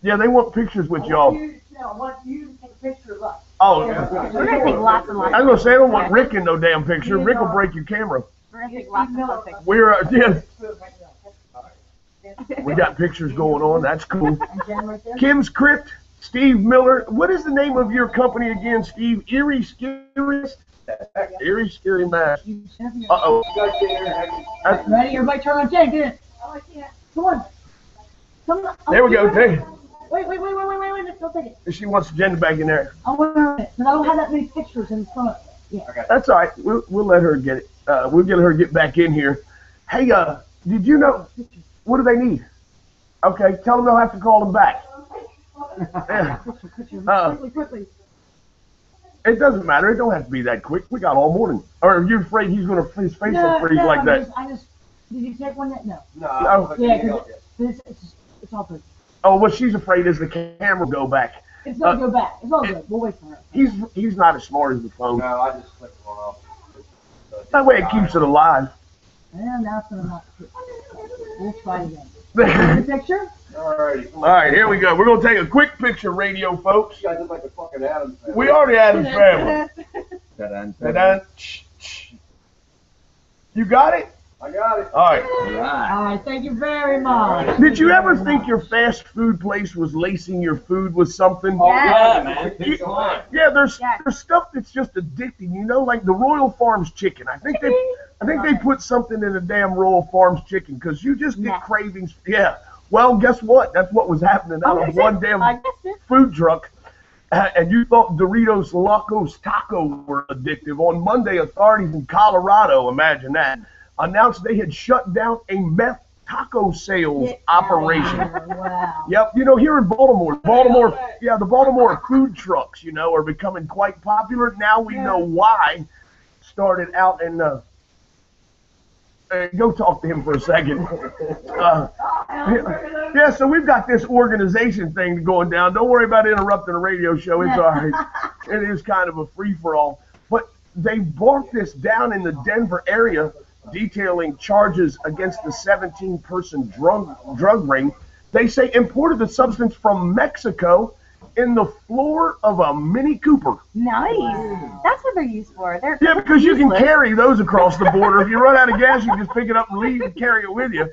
Yeah, they want pictures with y'all. I want you to take a picture of us. Oh, We're going to take lots and lots I was going to say, I don't want Rick in no damn picture. Rick will break your camera. We're going to take lots and lots of pictures. We're, yeah, we got pictures going on. That's cool. And Jen right there. Kim's Crypt, Steve Miller. What is the name of your company again, Steve? Eerie Scary Mask. Uh-oh. Ready? Everybody turn on Jen. Get in. Oh, I can't. Come on. Come on. There we go. Take it. Wait. Don't take it. She wants Jen back in there. Oh, wait. Because I don't have that many pictures in front. Yeah. That's all right. We'll let her get it. We'll get her to get back in here. Hey, did you know? What do they need? Okay, tell them they'll have to call them back. Quickly. It doesn't matter. It don't have to be that quick. We got all morning. Or are you afraid his face will freeze like that? Did you take one yet? No. No. Yeah, because it's all good. Oh, what she's afraid is the camera will go back. It's going to go back. It's all good. We'll wait for her. He's not as smart as the phone. No, I just clicked one off. That way it keeps it alive. And now it's going to not. We'll try it again. Picture? Alrighty. All right, here we go. We're going to take a quick picture, radio folks. You guys look like a fucking Adams family. We already had his family. Ta-da. You got it? I got it. All right. All right. Thank you very much. Did you ever think your fast food place was lacing your food with something? Yes. Man. Yeah, there's stuff that's just addicting. You know, like the Royal Farms chicken. I think they put something in the damn Royal Farms chicken because you just get cravings. Yeah. Well, guess what? That's what was happening out of one damn food truck. And you thought Doritos Locos Taco were addictive. On Monday, authorities in Colorado, imagine that, announced they had shut down a meth taco sales operation. Wow. Yep, you know, here in Baltimore, the Baltimore food trucks, you know, are becoming quite popular. Now we know why. Started out in, go talk to him for a second. Yeah, so we've got this organization thing going down. Don't worry about interrupting a radio show. It's all right. It is kind of a free-for-all. But they brought this down in the Denver area, detailing charges against the 17-person drug ring. They say imported the substance from Mexico in the floor of a Mini Cooper. Nice. That's what they're used for. Yeah, because you can carry those across the border. If you run out of gas, you can just pick it up and leave and carry it with you.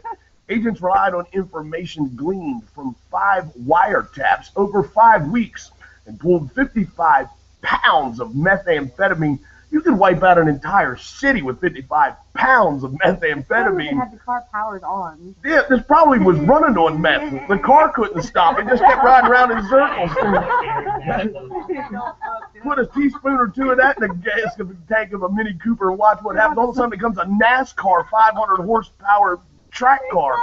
Agents relied on information gleaned from 5 wiretaps over 5 weeks and pulled 55 pounds of methamphetamine. You could wipe out an entire city with 55 pounds of methamphetamine. They had the car powered on. Yeah, this probably was running on meth. The car couldn't stop. It just kept riding around in circles. Put a teaspoon or two of that in the gas tank of a Mini Cooper and watch what happens. All of a sudden it becomes a NASCAR 500 horsepower track car.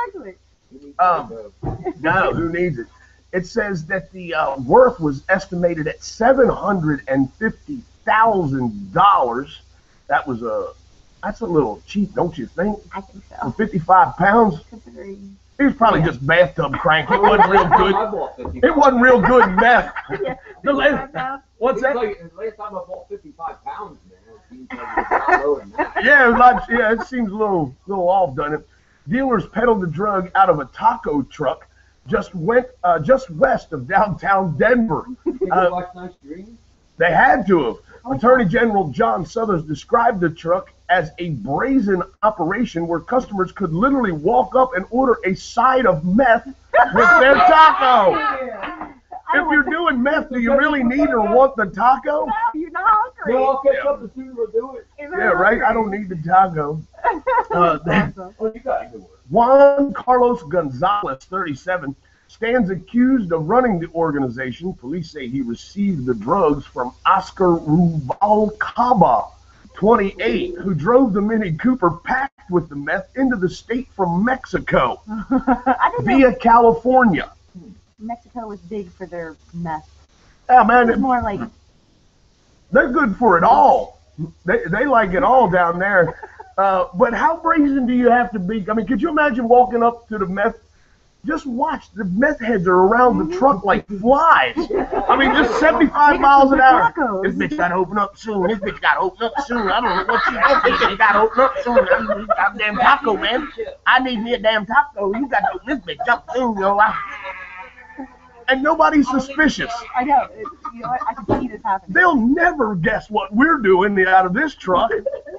No, who needs it? It says that the worth was estimated at $750,000. That's a little cheap, don't you think? I think For so. 55 pounds? Considering. It was probably just bathtub crank. It wasn't real good. I bought 55. It wasn't real good meth. What's that? Last time I bought 55 pounds, man. It seems like it's a lot lower than that. Yeah, it seems a little off, doesn't it? Dealers peddled the drug out of a taco truck just west of downtown Denver. Watch Nice Dreams? They had to have. Attorney General John Suthers described the truck as a brazen operation where customers could literally walk up and order a side of meth with their taco. If you're doing meth, do you really need or want the taco? No, you're not hungry. No, I'll catch up as soon as we'll do it. Yeah, right? I don't need the taco. Oh, you got it. Juan Carlos Gonzalez, 37, stands accused of running the organization. Police say he received the drugs from Oscar Rubalcaba, 28, who drove the Mini Cooper packed with the meth into the state from Mexico via California. Mexico was big for their meth. Yeah, It man, was more like they're good for it all. They like it all down there. But how brazen do you have to be? I mean, could you imagine walking up to the meth? Just watch, the meth heads are around the truck like flies. I mean, just 75 miles an hour. This bitch got to open up soon. This bitch got to open up soon. I don't know what she wants. This bitch got to open up soon. I need a damn taco, man. I need me a damn taco. You got to open this bitch up soon, yo. And nobody's suspicious. I know. You know what? I can see this happening. They'll never guess what we're doing out of this truck.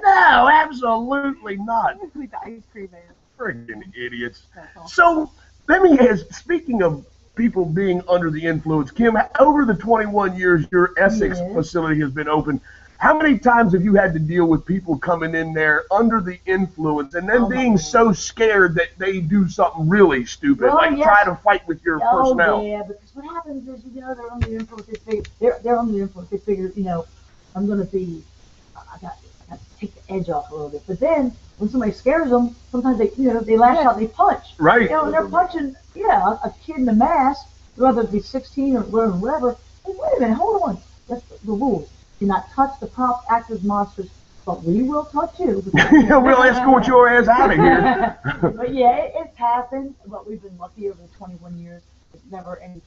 No, absolutely not. With the ice cream man. Friggin' idiots. So, let me ask, speaking of people being under the influence, Kim, over the 21 years your Essex facility has been open, how many times have you had to deal with people coming in there under the influence and then being so scared that they do something really stupid, try to fight with your personnel? Oh, yeah, because what happens is, they're under the influence, they're under the influence, they figure, I'm going to be, I got to take the edge off a little bit. But then, when somebody scares them, sometimes they lash out, they punch. Right. And they're punching, a kid in a mask, whether it be 16 or whatever. Hey, wait a minute, hold on. That's the rules. Do not touch the props, actors, monsters, but we will touch you. We'll escort your ass out of here. But yeah, it's happened. But we've been lucky over the 21 years. It's never anything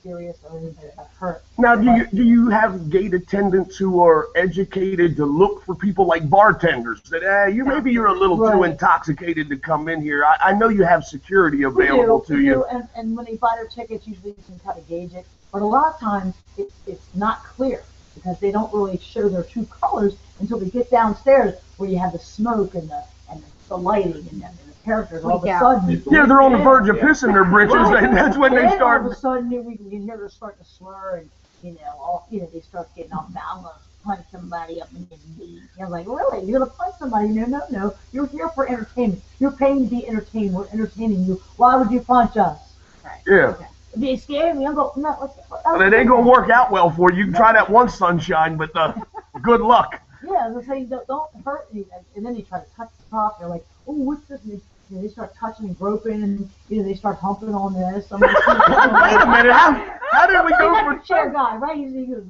serious or anything that hurt. Now, do you have gate attendants who are educated to look for people like bartenders that maybe you're a little too intoxicated to come in here? I know you have security available to you. And when they buy their tickets, usually you can kind of gauge it. But a lot of times it's not clear because they don't really show their true colors until they get downstairs where you have the smoke and the lighting and the characters. All of a sudden, they're on the verge of pissing their britches. That's when they start. All of a sudden, we can hear they're starting to slur, and they start getting off balance, punch somebody up in the knee. I'm like, really? You're gonna punch somebody? No. You're here for entertainment. You're paying to be entertained. We're entertaining you. Why would you punch us? Right. Yeah. Okay. They scare me. I'm going, no. It ain't gonna work out well for you. You can try that one sunshine, but good luck. Yeah, they're saying don't hurt me, and then they try to touch the top. They're like, oh, what's this? And they start touching and groping, and they start humping on this. I'm like, wait a minute, how did we go from chair guy, right? He goes,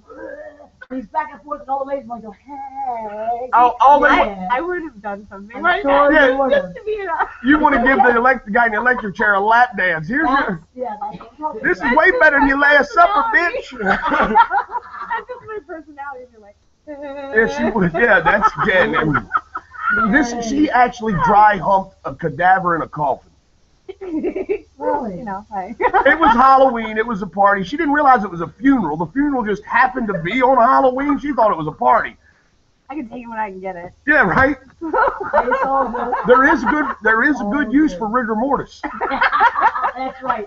he's back and forth, and all the ladies like, go, hey. I would have done something like that. Just to be you want to give the guy in the electric chair a lap dance. This is way better than your last supper, bitch. That's just my personality. You're like, that's Jen. She actually dry humped a cadaver in a coffin. Really? It was Halloween. It was a party. She didn't realize it was a funeral. The funeral just happened to be on Halloween. She thought it was a party. I can take it when I can get it. Yeah, right. There is a good use for rigor mortis. That's right.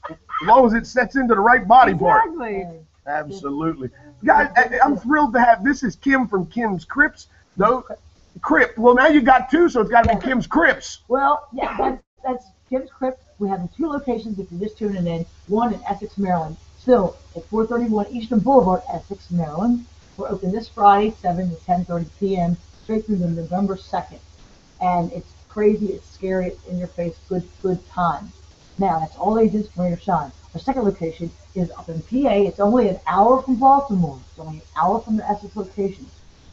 As long as it sets into the right body part. Exactly. Absolutely. Guys, I'm thrilled to have, this is Kim from Kim's Crips. Crip. Well, now you got two, so it's got to be Kim's Crips. Well, yeah, that's Kim's Crypt. We have 2 locations if you're just tuning in. One in Essex, Maryland. Still at 431 Eastern Boulevard, Essex, Maryland. We're open this Friday, 7 to 10:30 p.m. straight through to November 2nd. And it's crazy, it's scary, it's in your face, good time. Now, that's all ages, rain or shine. Our second location is up in PA. It's only an hour from Baltimore. It's only an hour from the Essex location.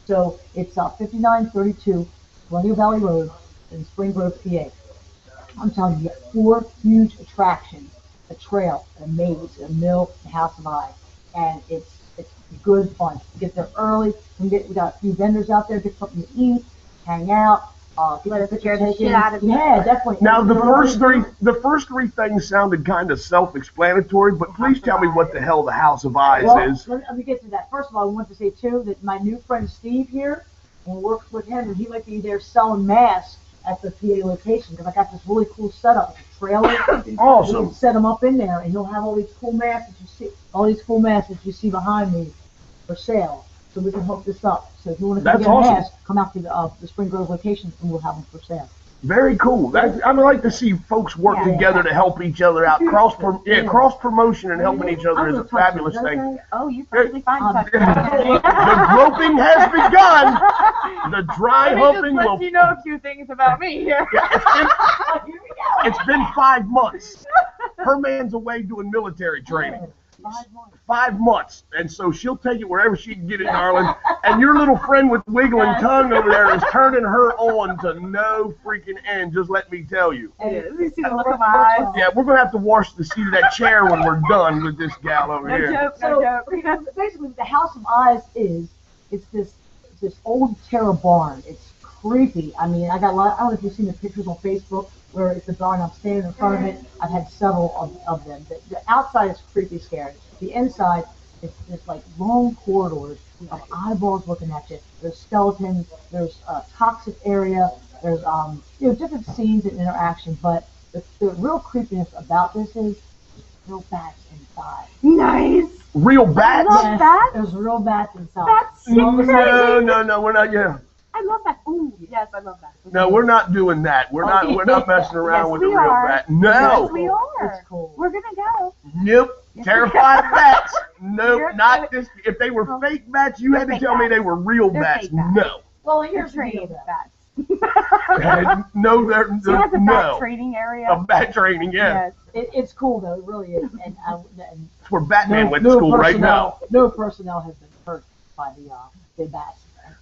So it's 5932 Colonial Valley Road in Spring Grove, PA. I'm telling you, you got 4 huge attractions: a trail, a maze, a mill, a house of eye, and it's good fun. Get there early. We got a few vendors out there. Get something to eat, hang out. Let us scare the shit out of you. Yeah, definitely. Now the first three things sounded kind of self-explanatory, but please tell me what the hell the House of Eyes is. Let me get to that. First of all, I want to say too that my new friend Steve here, and works with him, and he might be there selling masks at the PA location because I got this really cool setup. It's a trailer. Awesome. You can set them up in there, and you'll have all these cool masks that you see behind me for sale. So we can hook this up. So if you want to get a mask, come out to the Spring Grove location, and we'll have them for sale. Very cool. I like to see folks work together to help each other out. Cross promotion and helping each other is a fabulous thing. Oh, you perfectly fine. The groping has begun. The dry humping will. You know a few things about me here. It's been 5 months. Her man's away doing military training. 5 months. 5 months. And so she'll take it wherever she can get it, darling. And your little friend with wiggling tongue over there is turning her on to no freaking end, just let me tell you. You see the look of my eyes? Yeah, we're going to have to wash the seat of that chair when we're done with this gal over No here. joke, So no joke. basically, the House of Eyes it's this old terror barn. It's creepy. I mean, I got a lot. I don't know if you've seen the pictures on Facebook where it's a barn. I'm standing in front of it. I've had several of them. The outside is creepy, scary. The inside is like long corridors of eyeballs looking at you. There's skeletons. There's a toxic area. There's different scenes and interaction. But the real creepiness about this is real bats inside. Nice. Real bats? I love bats. There's real bats inside. That's so crazy. No, we're not. Yeah. I love that. Ooh, yes, I love that. No, we're not doing that. We're not messing around Yes, with we the real are. bat. No. Yes, we are. It's cool. We're gonna go. Nope. Yes, Terrified of bats. Nope. You're- Not this. If they were fake bats, you They're had to fake tell me bats. they were real They're bats. fake bats. No. Well, They're here's the deal. training bats. No, they're She has a bat no. training area. A bat training, yeah. Yes. It's cool though. It really is. And It's where Batman went to school right now. No personnel has been hurt by the bats.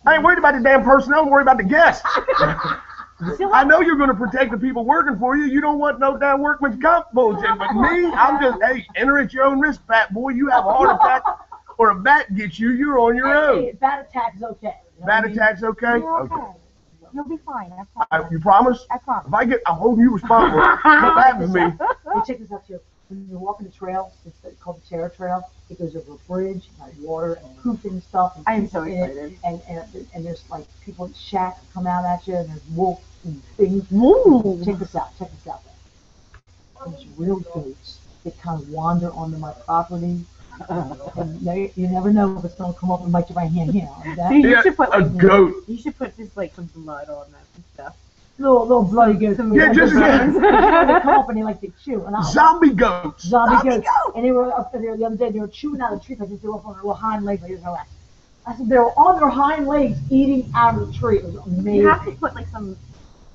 I ain't worried about the damn personnel. I'm worried about the guests. I know you're going to protect the people working for you. You don't want no damn workman's comp bullshit. But me, I'm just, hey, enter at your own risk, fat boy. You have a heart attack or a bat gets you, you're on your own. Hey, bat attack is okay. You know Bat what I mean? attack's okay? You're okay. You'll be fine. I promise. You promise? I promise. If I get, I'm holding you responsible. What happens to me? Hey, check this out here. When you're walking the trail, it's called the Terror Trail. It goes over a bridge, like water and pooping and stuff. And I am so in it. excited. And there's like people in shacks come out at you, and there's wolves and things. Ooh. Check this out. There's real goats that kind of wander onto my property. And you never know if it's going to come up and bite you by hand. You know, that. See, you Yeah, should put a like goat. You should put just like some blood on that and stuff. Little bloody goats. Yeah, just they come up and they like to chew. And Zombie goats. Zombie goats. And they were up there the other day. They were chewing out of the tree like they were up on their little hind legs. Like this. I said they were on their hind legs eating out of the tree. It was amazing. You have to put like some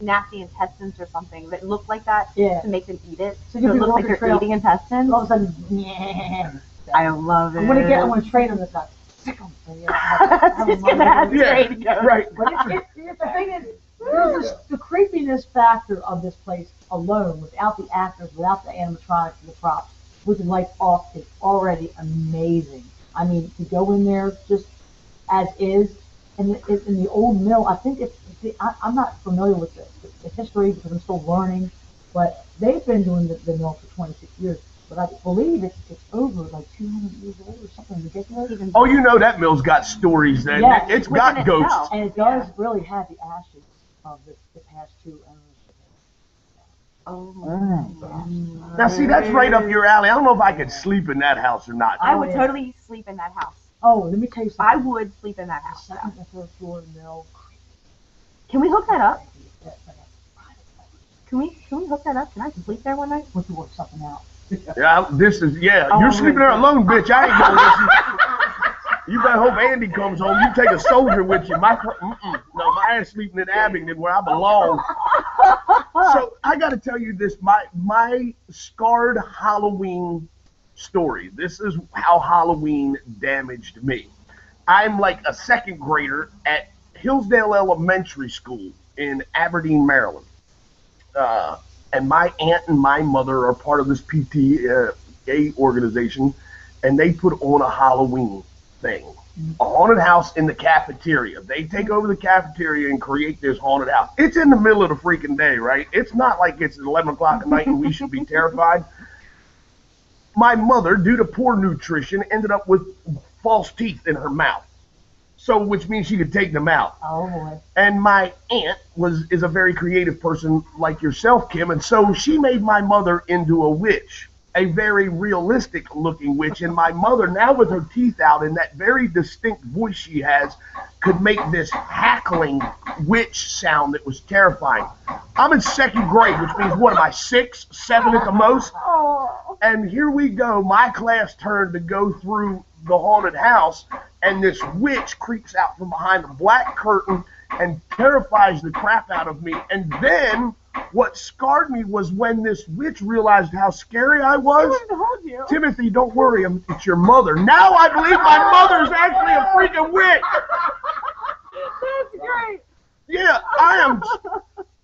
nasty intestines or something that look like that Yeah. to make them eat it. So So you it can looks walk like the you're trail. eating intestines. All of a sudden, yeah. I love it. I'm gonna train them this time. Sick them. Just gonna have to Yeah, train to go. right. But the thing is, there's the creepiness factor of this place alone, without the actors, without the animatronics and the props, with the lights off, is already amazing. I mean, to go in there just as is, in the old mill, I think I'm not familiar with the history because I'm still learning, but they've been doing the mill for 26 years. But I believe it's over like 200 years old or something ridiculous. Oh, you know that mill's got stories then. Yes. It's Within got ghosts. itself. And it does really have the ashes of the past two owners. Oh. Now, see, that's right up your alley. I don't know if I could sleep in that house or not. I would yeah. totally sleep in that house. Oh, let me tell you I something. would sleep in that The house. second and third floor of the mill. Can we hook that up? Can we hook that up? Can I sleep there one night? We could work something out. Yeah, Oh, you're sleeping there alone, bitch. I ain't going with you. You better hope Andy comes home. You take a soldier with you. No, my ass sleeping in Abingdon where I belong. So I got to tell you this, my scarred Halloween story. This is how Halloween damaged me. I'm like a second grader at Hillsdale Elementary School in Aberdeen, Maryland. And my aunt and my mother are part of this PTA organization, and they put on a Halloween thing. A haunted house in the cafeteria. They take over the cafeteria and create this haunted house. It's in the middle of the freaking day, right? It's not like it's 11 o'clock at night and we should be terrified. My mother, due to poor nutrition, ended up with false teeth in her mouth. So, which means she could take them out. Oh boy. And my aunt is a very creative person like yourself, Kim, and so she made my mother into a witch, a very realistic looking witch. And my mother, now with her teeth out and that very distinct voice she has, could make this hackling witch sound that was terrifying. I'm in second grade, which means what am I, 6, 7 at the most? Oh. And here we go, my class turned to go through the haunted house, and this witch creeps out from behind the black curtain and terrifies the crap out of me. And then What scarred me was when this witch realized how scary I was. I wanted to hold you. Timothy, don't worry, it's your mother. Now I believe my mother's actually a freaking witch. That's great. Yeah, I am.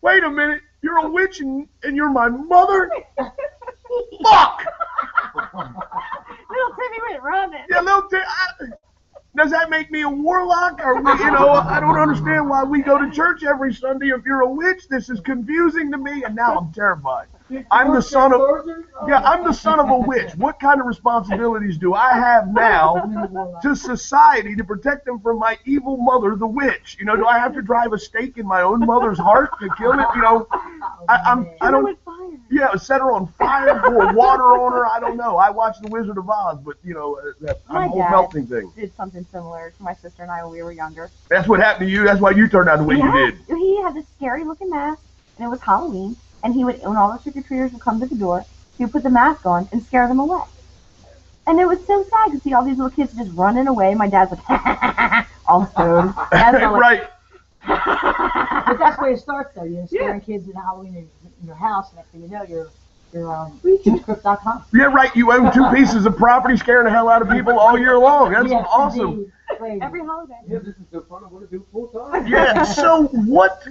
Wait a minute, you're a witch and you're my mother? Fuck! Little Timmy went running. Yeah, does that make me a warlock? Or I don't understand why we go to church every Sunday if you're a witch. This is confusing to me, and now I'm terrified. I'm the son of a witch. What kind of responsibilities do I have now to society to protect them from my evil mother, the witch? Do I have to drive a stake in my own mother's heart to kill it? I don't. Yeah, set her on fire, pour water on her. I don't know. I watched The Wizard of Oz, but that whole melting thing. Did something similar to my sister and I when we were younger. That's what happened to you. That's why you turned out the way you did. He had this scary looking mask, and it was Halloween. And he would, when all the trick-or-treaters would come to the door, he would put the mask on and scare them away. And it was so sad to see all these little kids just running away. My dad's like, all stoned. Right. But that's where it starts, though. You're scaring kids in Halloween in your house. Next thing you know, you're on script.com. Yeah, right. You own 2 pieces of property, scaring the hell out of people all year long. That's awesome. Every holiday. Yeah, this is so fun. I want to do full time. Yeah. So what?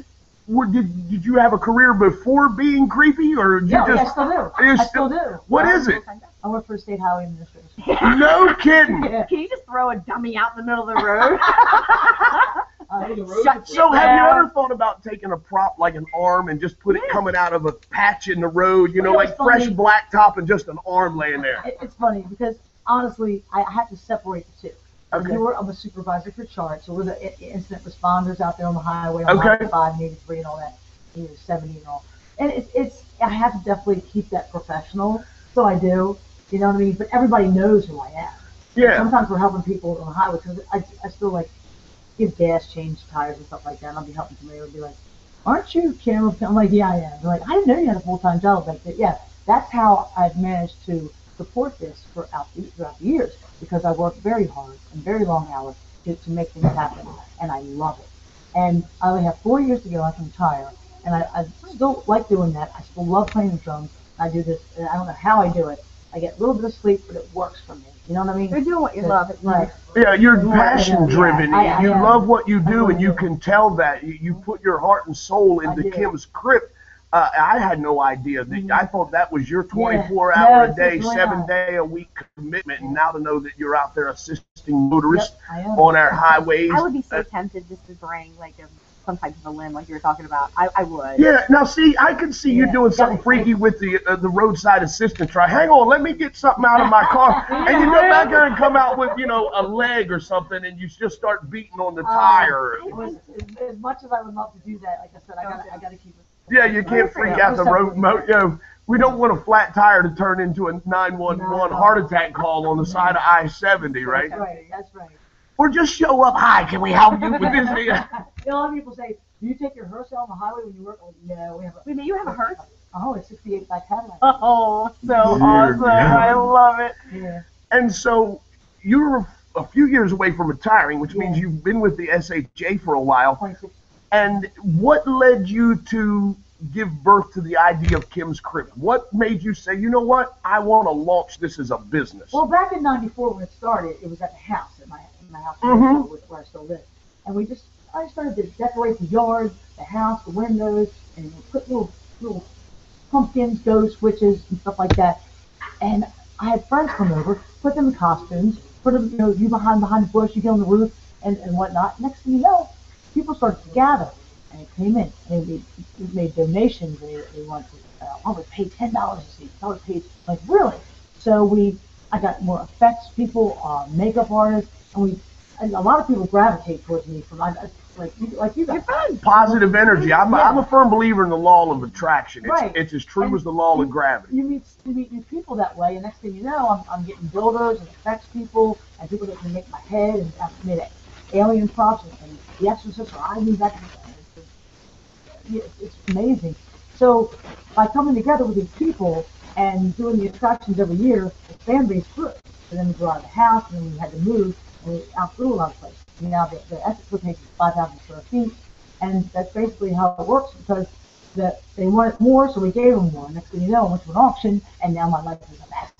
Did you have a career before being creepy, or did you just? I still do. I still do. What is it? I work for the state highway administration. No kidding. Yeah. Can you just throw a dummy out in the middle of the road? So have you ever thought about taking a prop like an arm and just put it coming out of a patch in the road, like fresh blacktop and just an arm laying there? It's funny because honestly, I have to separate the two. Okay. I'm a supervisor for charge, so we're the incident responders out there on the highway on 95 and 83 and all that, 70 and all. And I have to definitely keep that professional, so I do, you know what I mean? But everybody knows who I am. Yeah. Sometimes we're helping people on the highway because I still give gas, change tires and stuff like that. And I'll be helping somebody and be like, aren't you Kim? I'm like, yeah, I am. They're like, I didn't know you had a full-time job like that. Yeah, that's how I've managed to support this throughout the years, because I work very hard and very long hours to make things happen, and I love it. And I only have 4 years to go. I can retire, and I still like doing that. I still love playing the drums. I do this, and I don't know how I do it. I get a little bit of sleep, but it works for me. You know what I mean? You're doing what you love. Right. Yeah, you're passion-driven. Yeah, you I love what you do, really and you do. can tell that. You put your heart and soul into do. Kim's Crypt. I had no idea. I thought that was your 24-hour No, a day, it's really 7-day-a-week commitment, and now to know that you're out there assisting motorists I am. on our highways. I would be so tempted just to bring some type of a limb like you were talking about. I would. Yeah, now see, I could see you doing something Yeah. freaky with the roadside assistant. Try, hang on, let me get something out of my car, and you go back there and come out with a leg or something, and you just start beating on the tire. As much as I would love to do that, like I said, I got to keep it. Yeah, you can't freak out the road. We don't want a flat tire to turn into a 911 heart attack call on the side of I-70, right? That's right. Or just show up. Hi, can we help you with this? A lot of people say, do you take your hearse out on the highway when you work? Oh, no, we have Wait, you have a hearse? a 68 black Cadillac. Oh, so awesome. I love it. Yeah. And so you're a few years away from retiring, which means you've been with the SHA for a while. 26. And what led you to give birth to the idea of Kim's Crypt? What made you say, you know what, I want to launch this as a business? Well, back in '94 when it started, it was at the house, at my house where I still live. And I started to decorate the yard, the house, the windows, and put little pumpkins, ghost witches, and stuff like that. And I had friends come over, put them in costumes, put them, you behind the bush, you get on the roof, and whatnot. Next thing you know, people started to gather, and they came in, and they made donations. They wanted to, I would pay $10 to see. I would pay, like, really. So I got more effects people, makeup artists, and a lot of people gravitate towards me from like you guys. Positive energy. I'm a firm believer in the law of attraction. It's as true as the law of gravity. You meet new people that way, and next thing you know, I'm getting builders and effects people, and people that can make my head, and I've made alien props, and The Exorcist, or I knew that. It's amazing. So by coming together with these people and doing the attractions every year, the fan base grew. So then we grew out of the house, and then we had to move, and we outgrew a lot of places. Now the Essex location is 5,000 square feet, and that's basically how it works, because that they wanted more, so we gave them more. Next thing you know, I went to an auction, and now my life is a mess.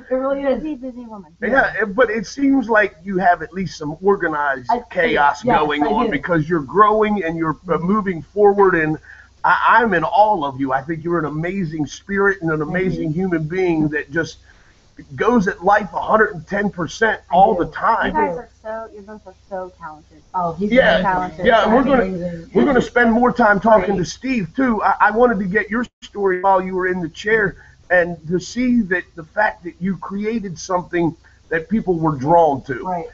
It really is. Busy woman. Yeah, but it seems like you have at least some organized chaos going on because you're growing and you're moving forward, and I'm in all of you. I think you're an amazing spirit and an amazing human being that just goes at life 110% all the time. You both are so talented. Oh, he's talented. Yeah, we're gonna spend more time talking to Steve too. I wanted to get your story while you were in the chair, and to see that the fact that you created something that people were drawn to. Right.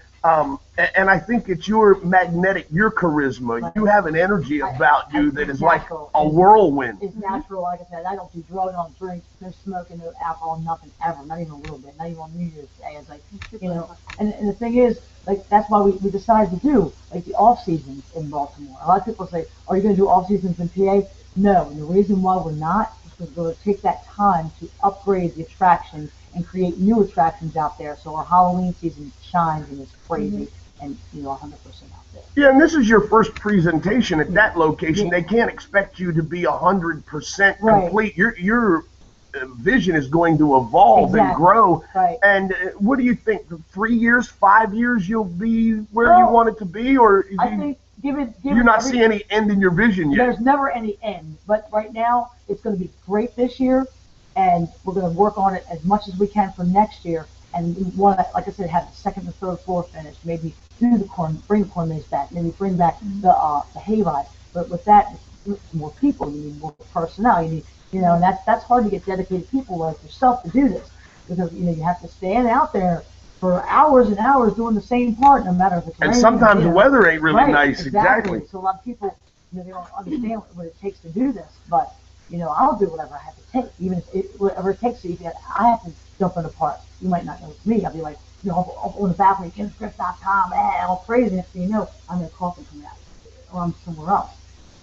And I think it's your charisma. Right. You have an energy about you that is natural. Like a whirlwind. It's natural, like I said. I don't do drugs, I don't drink, no smoking, no alcohol, nothing ever, not even a little bit, not even on New Year's Day. It's like, you know, and the thing is, like, that's why we decided to do, like, the off seasons in Baltimore. A lot of people say, are you going to do off seasons in PA? No, and the reason why we're not is because we're going to take that time to upgrade the attractions and create new attractions out there, so our Halloween season shines and is crazy and, you know, 100% out there. Yeah, and this is your first presentation at that location. They can't expect you to be 100% complete. Your vision is going to evolve and grow. Right. And what do you think? 3 years, 5 years, you'll be where you want it to be, or I think you're not seeing any end in your vision yet? There's never any end, but right now it's going to be great this year. And we're going to work on it as much as we can for next year. And we want to, like I said, have the second and third floor finished. Maybe do bring the corn maze back. Maybe bring back the hayride. But with that, it's more people. You need more personnel. You need, you know, and that's hard to get dedicated people like yourself to do this, because you know you have to stand out there for hours and hours doing the same part, no matter if it's raining. And sometimes the weather ain't really nice. Exactly. So a lot of people, you know, they don't understand what it takes to do this, but. You know, I'll do whatever I have to take, even if whatever it takes. So I have to jump in the park. You might not know it's me. I'll be like, you know, on the balcony, kimscript.com, all crazy. Next thing you know, I'm in a coffin coming out, or I'm somewhere else.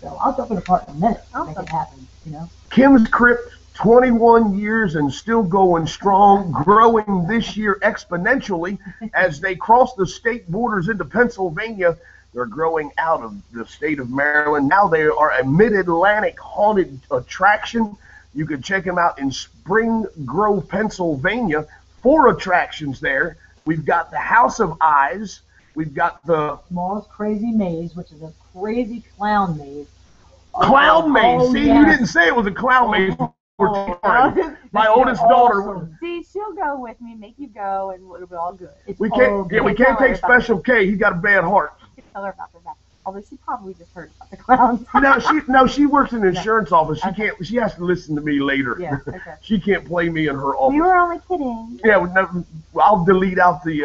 So I'll jump in the park in a minute to make it happen, you know. Kim's Crypt, 21 years and still going strong, growing this year exponentially as they cross the state borders into Pennsylvania. They're growing out of the state of Maryland. Now they are a mid-Atlantic haunted attraction. You can check them out in Spring Grove, Pennsylvania. 4 attractions there. We've got the House of Eyes. We've got the Smallest Crazy Maze, which is a crazy clown maze. Clown maze. See, you didn't say it was a clown maze. My oldest daughter. See, she'll go with me, make you go, and it'll be all good. We can't take Special K. He's got a bad heart. Tell her about that. Although she probably just heard about the clowns. She works in an insurance office. She can't. She has to listen to me later. Yeah, okay. She can't play me in her office. We were only kidding. Yeah, no, I'll delete out the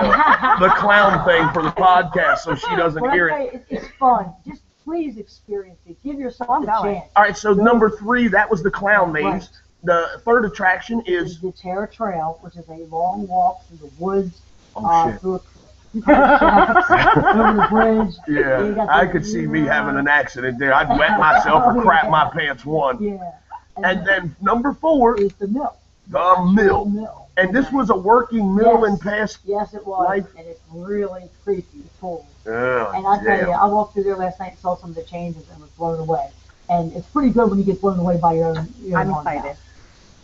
clown thing for the podcast so she doesn't hear it. It's fun. Just please experience it. Give yourself a chance. All right, so number 3, that was the clown maze. Right. The third attraction is the Terror Trail, which is a long walk through the woods, through a over the bridge. Yeah, I could see me having an accident there. I'd wet myself or crap my pants one. Yeah. And then number 4 is the mill. The mill. And this was a working mill in past Yes, it was. life. And it's really creepy. It's cool. Yeah, and I tell you, I walked through there last night and saw some of the changes and was blown away. And it's pretty good when you get blown away by your own. I'm excited.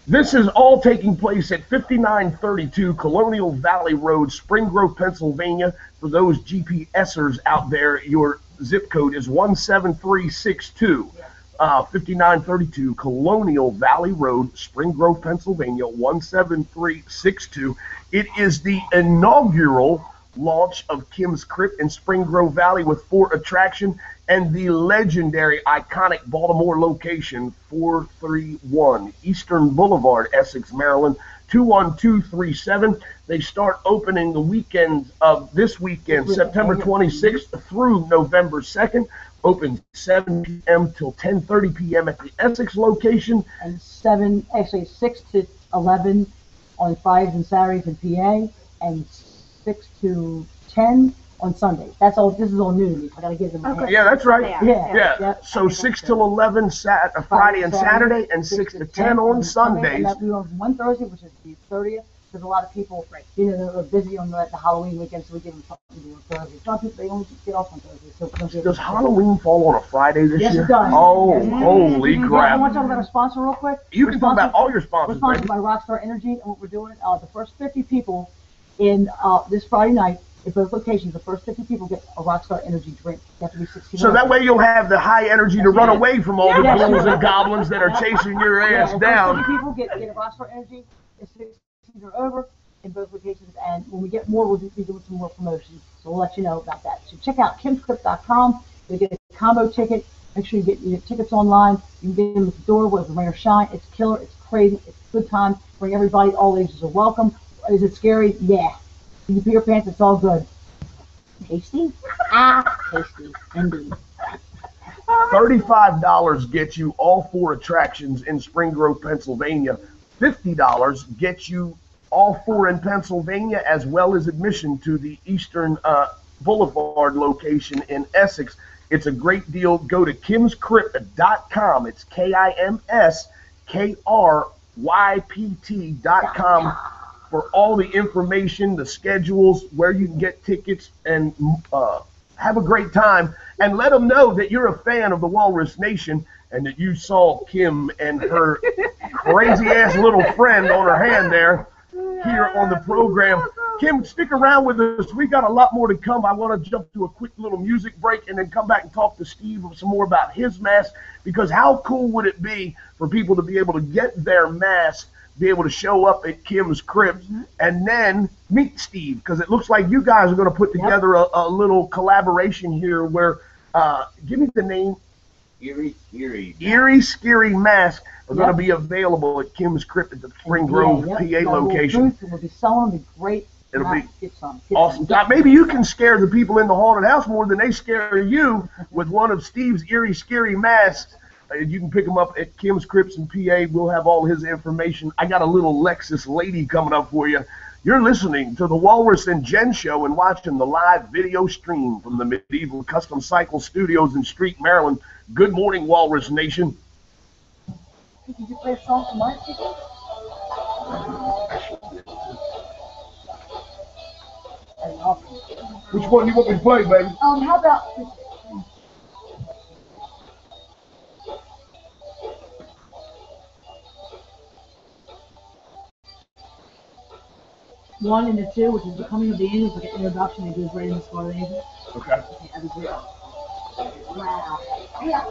This is all taking place at 5932 Colonial Valley Road, Spring Grove, Pennsylvania. For those GPSers out there, your zip code is 17362. 5932 Colonial Valley Road, Spring Grove, Pennsylvania, 17362. It is the inaugural launch of Kim's Crypt in Spring Grove Valley with 4 attractions and the legendary iconic Baltimore location, 431 Eastern Boulevard, Essex, Maryland, 21237. They start opening the weekend of this weekend, September 26th through November 2nd. Open 7 p.m. till 10:30 p.m. at the Essex location. And 6 to 11 on Fridays and Saturdays in PA, and 6 to 10 on Sundays. That's all. This is all new to me. I gotta give them a hand. Yeah, that's right. Yeah. So 6 till 11 Friday and Saturday, and 6 to 10 on Sundays. And that we on one Thursday, which is the 30th, because a lot of people, you know, they're busy on the Halloween weekend, so we give them something to do on Thursday. Some people, they only get off on Thursday. So does Halloween fall on a Friday this year? Yes, it does. Oh, holy crap. I want to talk about our sponsor real quick. You can talk about all your sponsors, We're sponsored by Rockstar Energy, and what we're doing, the first 50 people in this Friday night, at both locations, the first 50 people get a Rockstar Energy drink. You have to be 16. So that way you'll have the high energy to run away from all the ghouls and goblins that are chasing your ass down. 50 people get a Rockstar Energy. It's 16 or over in both locations, and when we get more, we'll be doing some more promotions. So we'll let you know about that. So check out kimscrypt.com. You get a combo ticket. Make sure you get your tickets online. You can get them at the door, whether rain or shine. It's killer. It's crazy. It's a good time. Bring everybody. All ages are welcome. Is it scary? Yeah. You pee your pants. It's all good. Tasty? Tasty. Indeed. $35 gets you all 4 attractions in Spring Grove, Pennsylvania. $50 gets you all 4 in Pennsylvania, as well as admission to the Eastern Boulevard location in Essex. It's a great deal. Go to kimscrypt.com. It's KIMSKRYPT.com for all the information, the schedules, where you can get tickets, and have a great time. And let them know that you're a fan of the Walrus Nation and that you saw Kim and her crazy-ass little friend on her hand there here on the program. Kim, stick around with us. We got a lot more to come. I want to jump to a quick little music break and then come back and talk to Steve some more about his mask, because how cool would it be for people to be able to get their mask, be able to show up at Kim's Crypt, and then meet Steve, because it looks like you guys are going to put together a little collaboration here where, give me the name. Eerie Scary. Eerie Scary Mask are going to be available at Kim's Crypt at the Spring Grove, PA location. We'll be selling them. Be great. It'll be awesome. Maybe you can scare the people in the haunted house more than they scare you with one of Steve's Eerie Scary masks. You can pick them up at Kim's Crypts in PA. We'll have all his information. I got a little Lexus lady coming up for you. You're listening to the Walrus and Jen Show and watching the live video stream from the Medieval Custom Cycle Studios in Street, Maryland. Good morning, Walrus Nation. Did you play a song for my people? Which one do you want me to play, baby? How about this? One and the 2, which is the coming of the angels, like an introduction. They do right in the Star of the Angels. Okay. That'd be great. Wow. Yeah.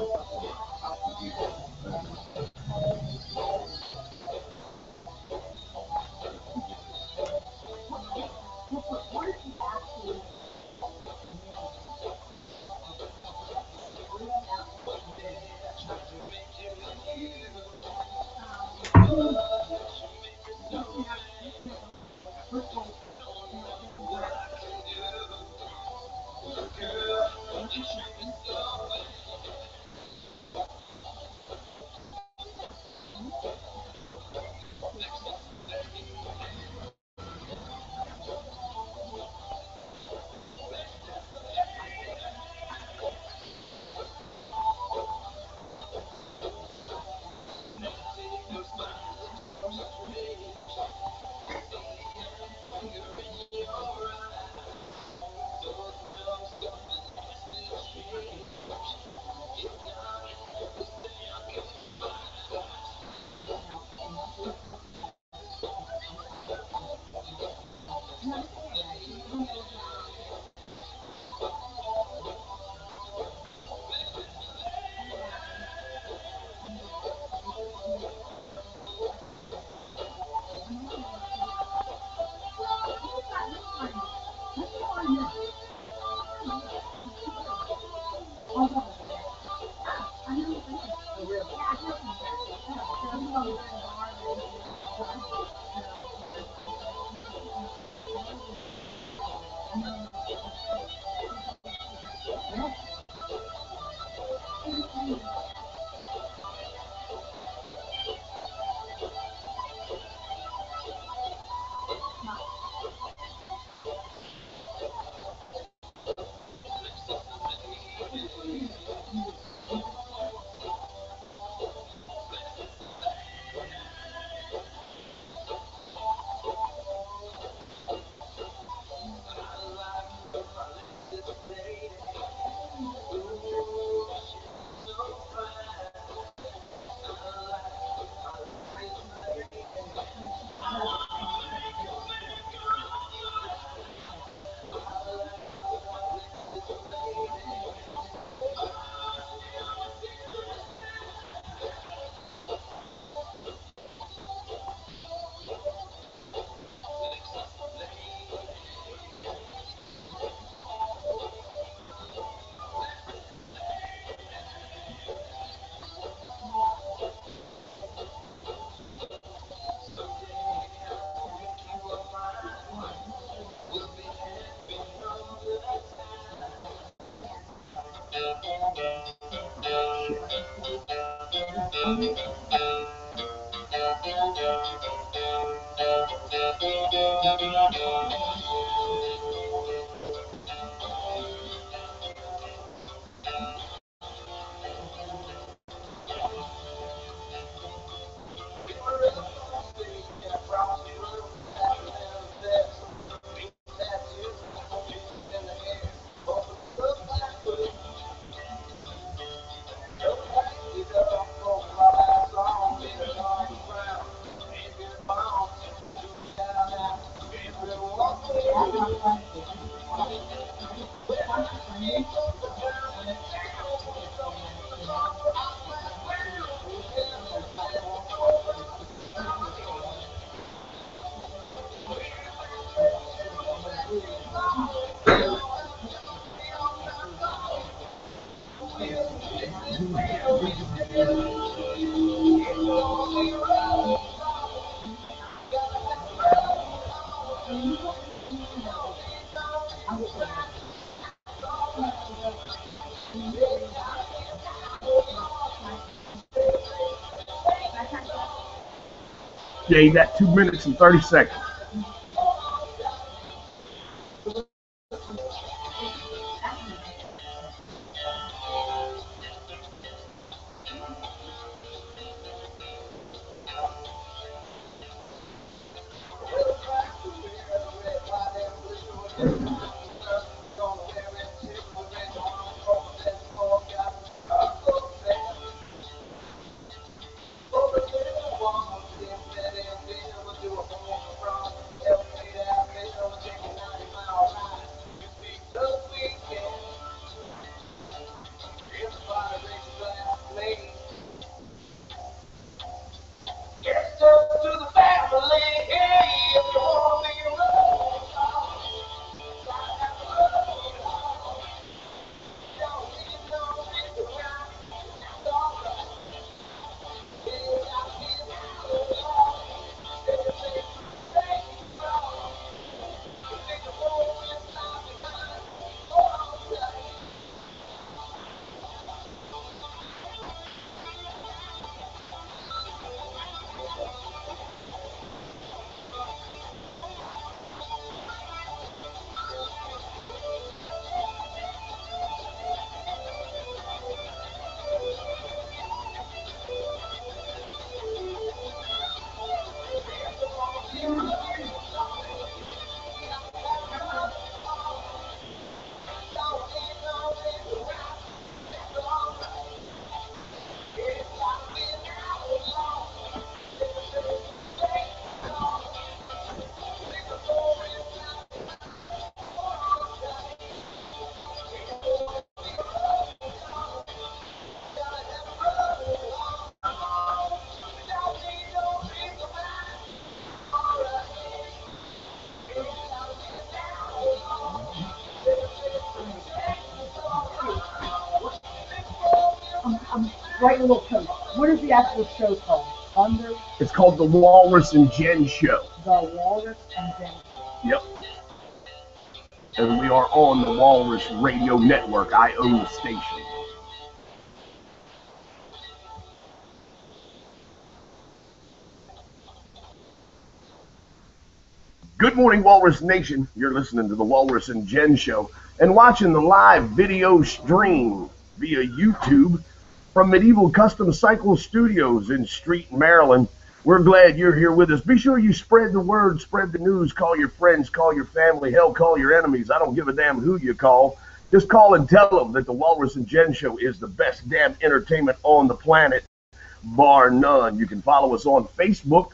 Gave that 2 minutes and 30 seconds. Write a little post. What is the actual show called? It's called the Walrus and Jen Show. The Walrus and Jen. Yep. And we are on the Walrus Radio Network. I own the station. Good morning, Walrus Nation. You're listening to the Walrus and Jen Show and watching the live video stream via YouTube from Medieval Custom Cycle Studios in Street, Maryland. We're glad you're here with us. Be sure you spread the word, spread the news, call your friends, call your family, hell, call your enemies. I don't give a damn who you call. Just call and tell them that the Walrus and Jen Show is the best damn entertainment on the planet, bar none. You can follow us on Facebook.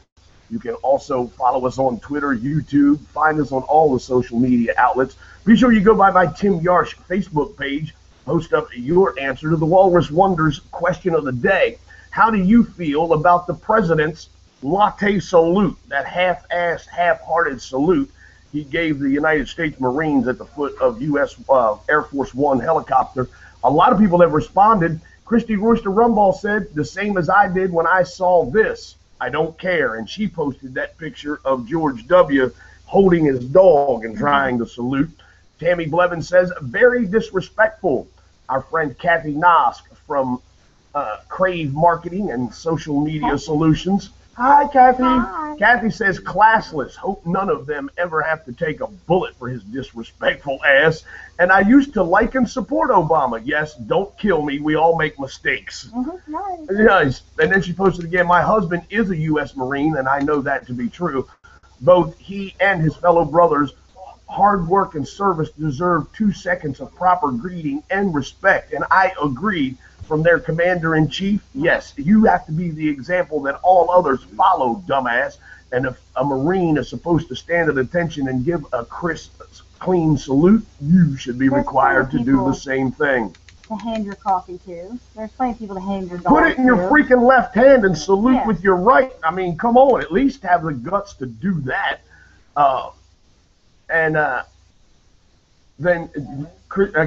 You can also follow us on Twitter, YouTube. Find us on all the social media outlets. Be sure you go by my Tim Yarsh Facebook page. Post up your answer to the Walrus Wonders question of the day. How do you feel about the president's latte salute, that half-assed, half-hearted salute he gave the United States Marines at the foot of U.S. Air Force One helicopter? A lot of people have responded. Christy Royster Rumball said, the same as I did when I saw this. I don't care. And she posted that picture of George W. holding his dog and trying to salute. Tammy Blevins says, very disrespectful. Our friend Kathy Nosk from Crave Marketing and Social Media Solutions. Hi, Kathy. Hi. Kathy says, classless. Hope none of them ever have to take a bullet for his disrespectful ass. And I used to like and support Obama. Yes, don't kill me. We all make mistakes. Mm-hmm. Nice. And then she posted again, my husband is a U.S. Marine, and I know that to be true. Both he and his fellow brothers, hard work and service deserve 2 seconds of proper greeting and respect. And I agree. From their commander-in-chief, yes, you have to be the example that all others follow, dumbass. And if a Marine is supposed to stand at attention and give a crisp, clean salute, you should be required to do the same thing. To hand your coffee to. There's plenty of people to hand your dog Put it in your to. freaking left hand and salute Yeah. with your right. I mean, come on, at least have the guts to do that. Then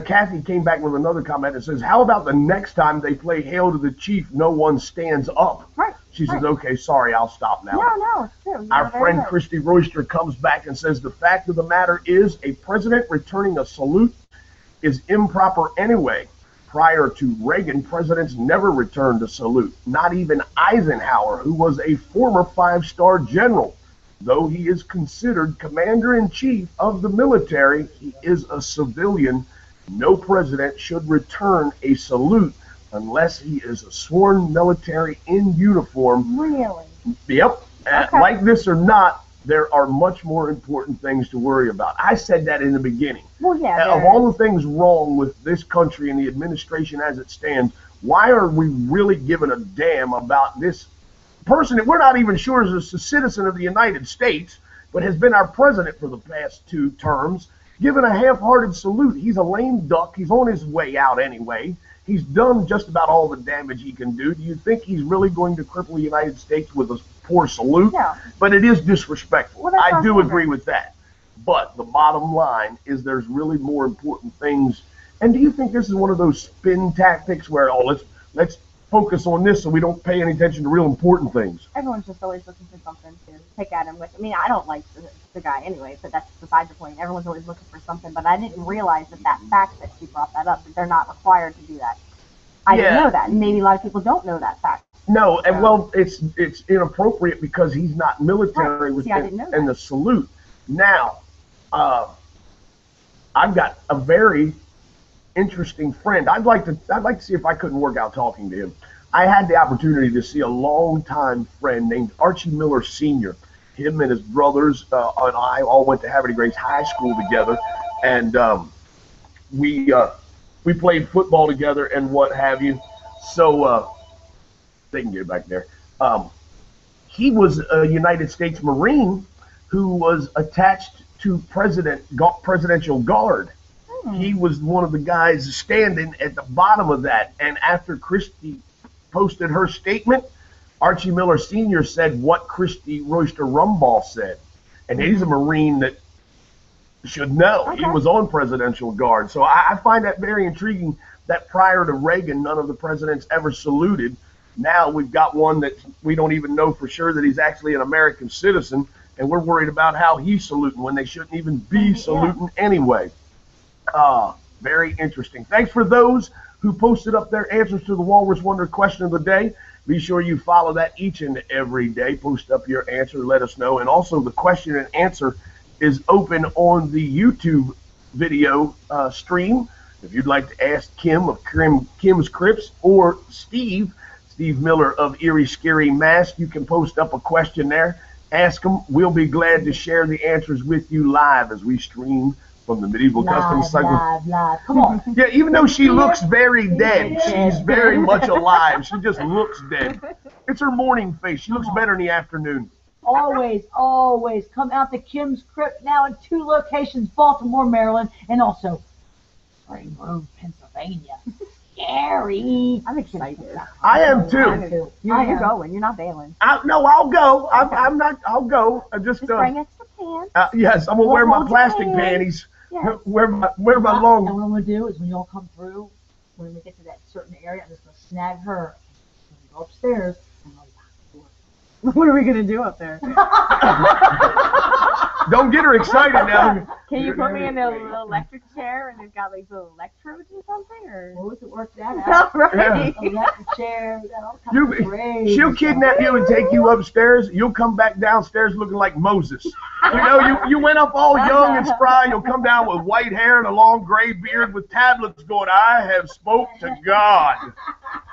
Kathy came back with another comment that says, how about the next time they play Hail to the Chief, no one stands up? Right. She says, okay, sorry, I'll stop now. No, it's true. Our friend Christy Royster comes back and says, the fact of the matter is a president returning a salute is improper anyway. Prior to Reagan, presidents never returned a salute, not even Eisenhower, who was a former 5-star general. Though he is considered commander-in-chief of the military, he is a civilian. No president should return a salute unless he is a sworn military in uniform. Really? Yep. Okay. Like this or not, there are much more important things to worry about. I said that in the beginning. Well, yeah. Of all the things wrong with this country and the administration as it stands, why are we really giving a damn about this person that we're not even sure is a citizen of the United States, but has been our president for the past 2 terms, given a half-hearted salute? He's a lame duck. He's on his way out anyway. He's done just about all the damage he can do. Do you think he's really going to cripple the United States with a poor salute? No. But it is disrespectful. Well, I do agree with that. But the bottom line is there's really more important things. And do you think this is one of those spin tactics where, let's focus on this so we don't pay any attention to real important things? Everyone's just always looking for something to pick at him with. I mean, I don't like the guy anyway, but that's beside the point. Everyone's always looking for something, but I didn't realize that fact that she brought that up, that they're not required to do that. I didn't know that, and maybe a lot of people don't know that fact. No, and well, it's inappropriate because he's not military Right. See, I didn't know and that. the salute. Now, I've got a very interesting friend. I'd like to see if I couldn't work out talking to him. I had the opportunity to see a longtime friend named Archie Miller Sr. Him and his brothers and I all went to Haverty Grace High School together, and we played football together and what have you. So they can get back there. He was a United States Marine who was attached to Presidential Guard. He was one of the guys standing at the bottom of that. And after Christy posted her statement, Archie Miller Sr. said what Christy Royster Rumbaugh said. And he's a Marine that should know. Okay. He was on Presidential Guard. So I find that very intriguing that prior to Reagan, none of the presidents ever saluted. Now we've got one that we don't even know for sure that he's actually an American citizen, and we're worried about how he's saluting when they shouldn't even be saluting anyway. Very interesting. Thanks for those who posted up their answers to the Walrus Wonder question of the day. Be sure you follow that each and every day. Post up your answer, let us know. And also the question and answer is open on the YouTube video stream. If you'd like to ask Kim of Kim's Crips or Steve Miller of Erie Scary Mask, you can post up a question there. Ask them. We'll be glad to share the answers with you live as we stream from the Medieval Customs Cycle. Live. Come on. Yeah, even though she looks very dead, she's very much alive. She just looks dead. It's her morning face. She looks better in the afternoon. Always come out to Kim's Crypt now in 2 locations, Baltimore, Maryland, and also Spring Grove, Pennsylvania. Scary. I'm excited. I am too. You're going. You're not bailing. No, I'll go. I'm not. I'll go. I just. Just bring extra pants. Yes, I'm gonna wear my Hold plastic your hand. panties. Yes. Wear my And what long. I'm going to do is when you all come through, when we get to that certain area, I'm just going to snag her and go upstairs and I'll lock the door. What are we going to do up there? Don't get her excited now. Can you put me in a little electric chair and it's got like little electrodes or something? Or Well, we can work that out. right. Electric chair, we got all kinds of braids. She'll kidnap you and take you upstairs. You'll come back downstairs looking like Moses. You know, you went up all young and spry. You'll come down with white hair and a long gray beard with tablets going, I have spoke to God.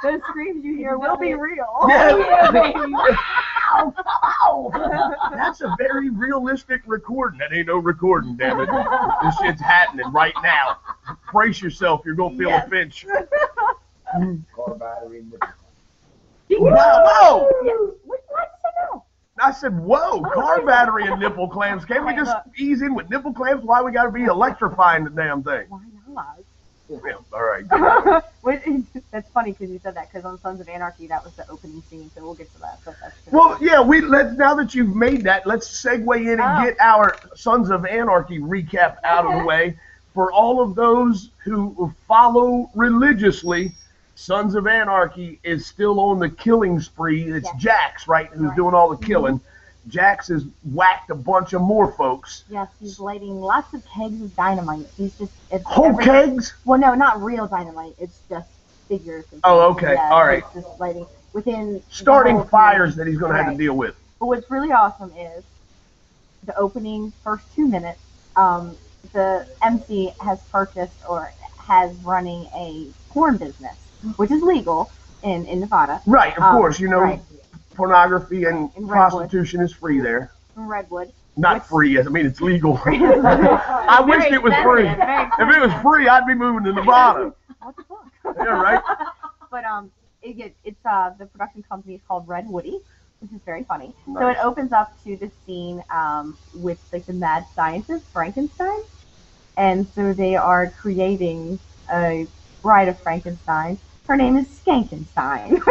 Those screams you hear will be real. Yeah, baby. Ow, ow. That's a very realistic recording. That ain't no recording, damn it. This shit's happening right now. Brace yourself. You're going to feel a pinch. Car battery. Whoa! What did I say no? I said, whoa, car battery and nipple clamps. Can't we just ease in with nipple clamps? Why we got to be electrifying the damn thing? Why not? Yeah, all right. That's funny because you said that because on Sons of Anarchy that was the opening scene, so we'll get to that. But that's good. Well, yeah, now that you've made that, let's segue in and get our Sons of Anarchy recap out of the way. For all of those who follow religiously Sons of Anarchy is still on the killing spree. It's Yes. Jax, right, who's doing all the killing. Jax has whacked a bunch of more folks. Yes, he's lighting lots of kegs of dynamite. He's just Whole kegs? Well, no, not real dynamite. It's just figures. And Oh, things. okay. Yeah, All right. It's just lighting within Starting the whole fires thing. that he's going to have to Right. deal with. But what's really awesome is the opening first 2 minutes. The MC has purchased or has running a porn business, which is legal in Nevada. Right, of course. You know, right. pornography and In Redwood. prostitution is free there. In Redwood. Not Which- free, I mean, it's legal. I wish it was free. If it was free, I'd be moving to Nevada. What the fuck? Yeah, right? But it's the production company is called Red Woody, which is very funny. So Nice. it opens up to the scene with like the mad scientist Frankenstein, and so they are creating a bride of Frankenstein. Her name is Skankenstein.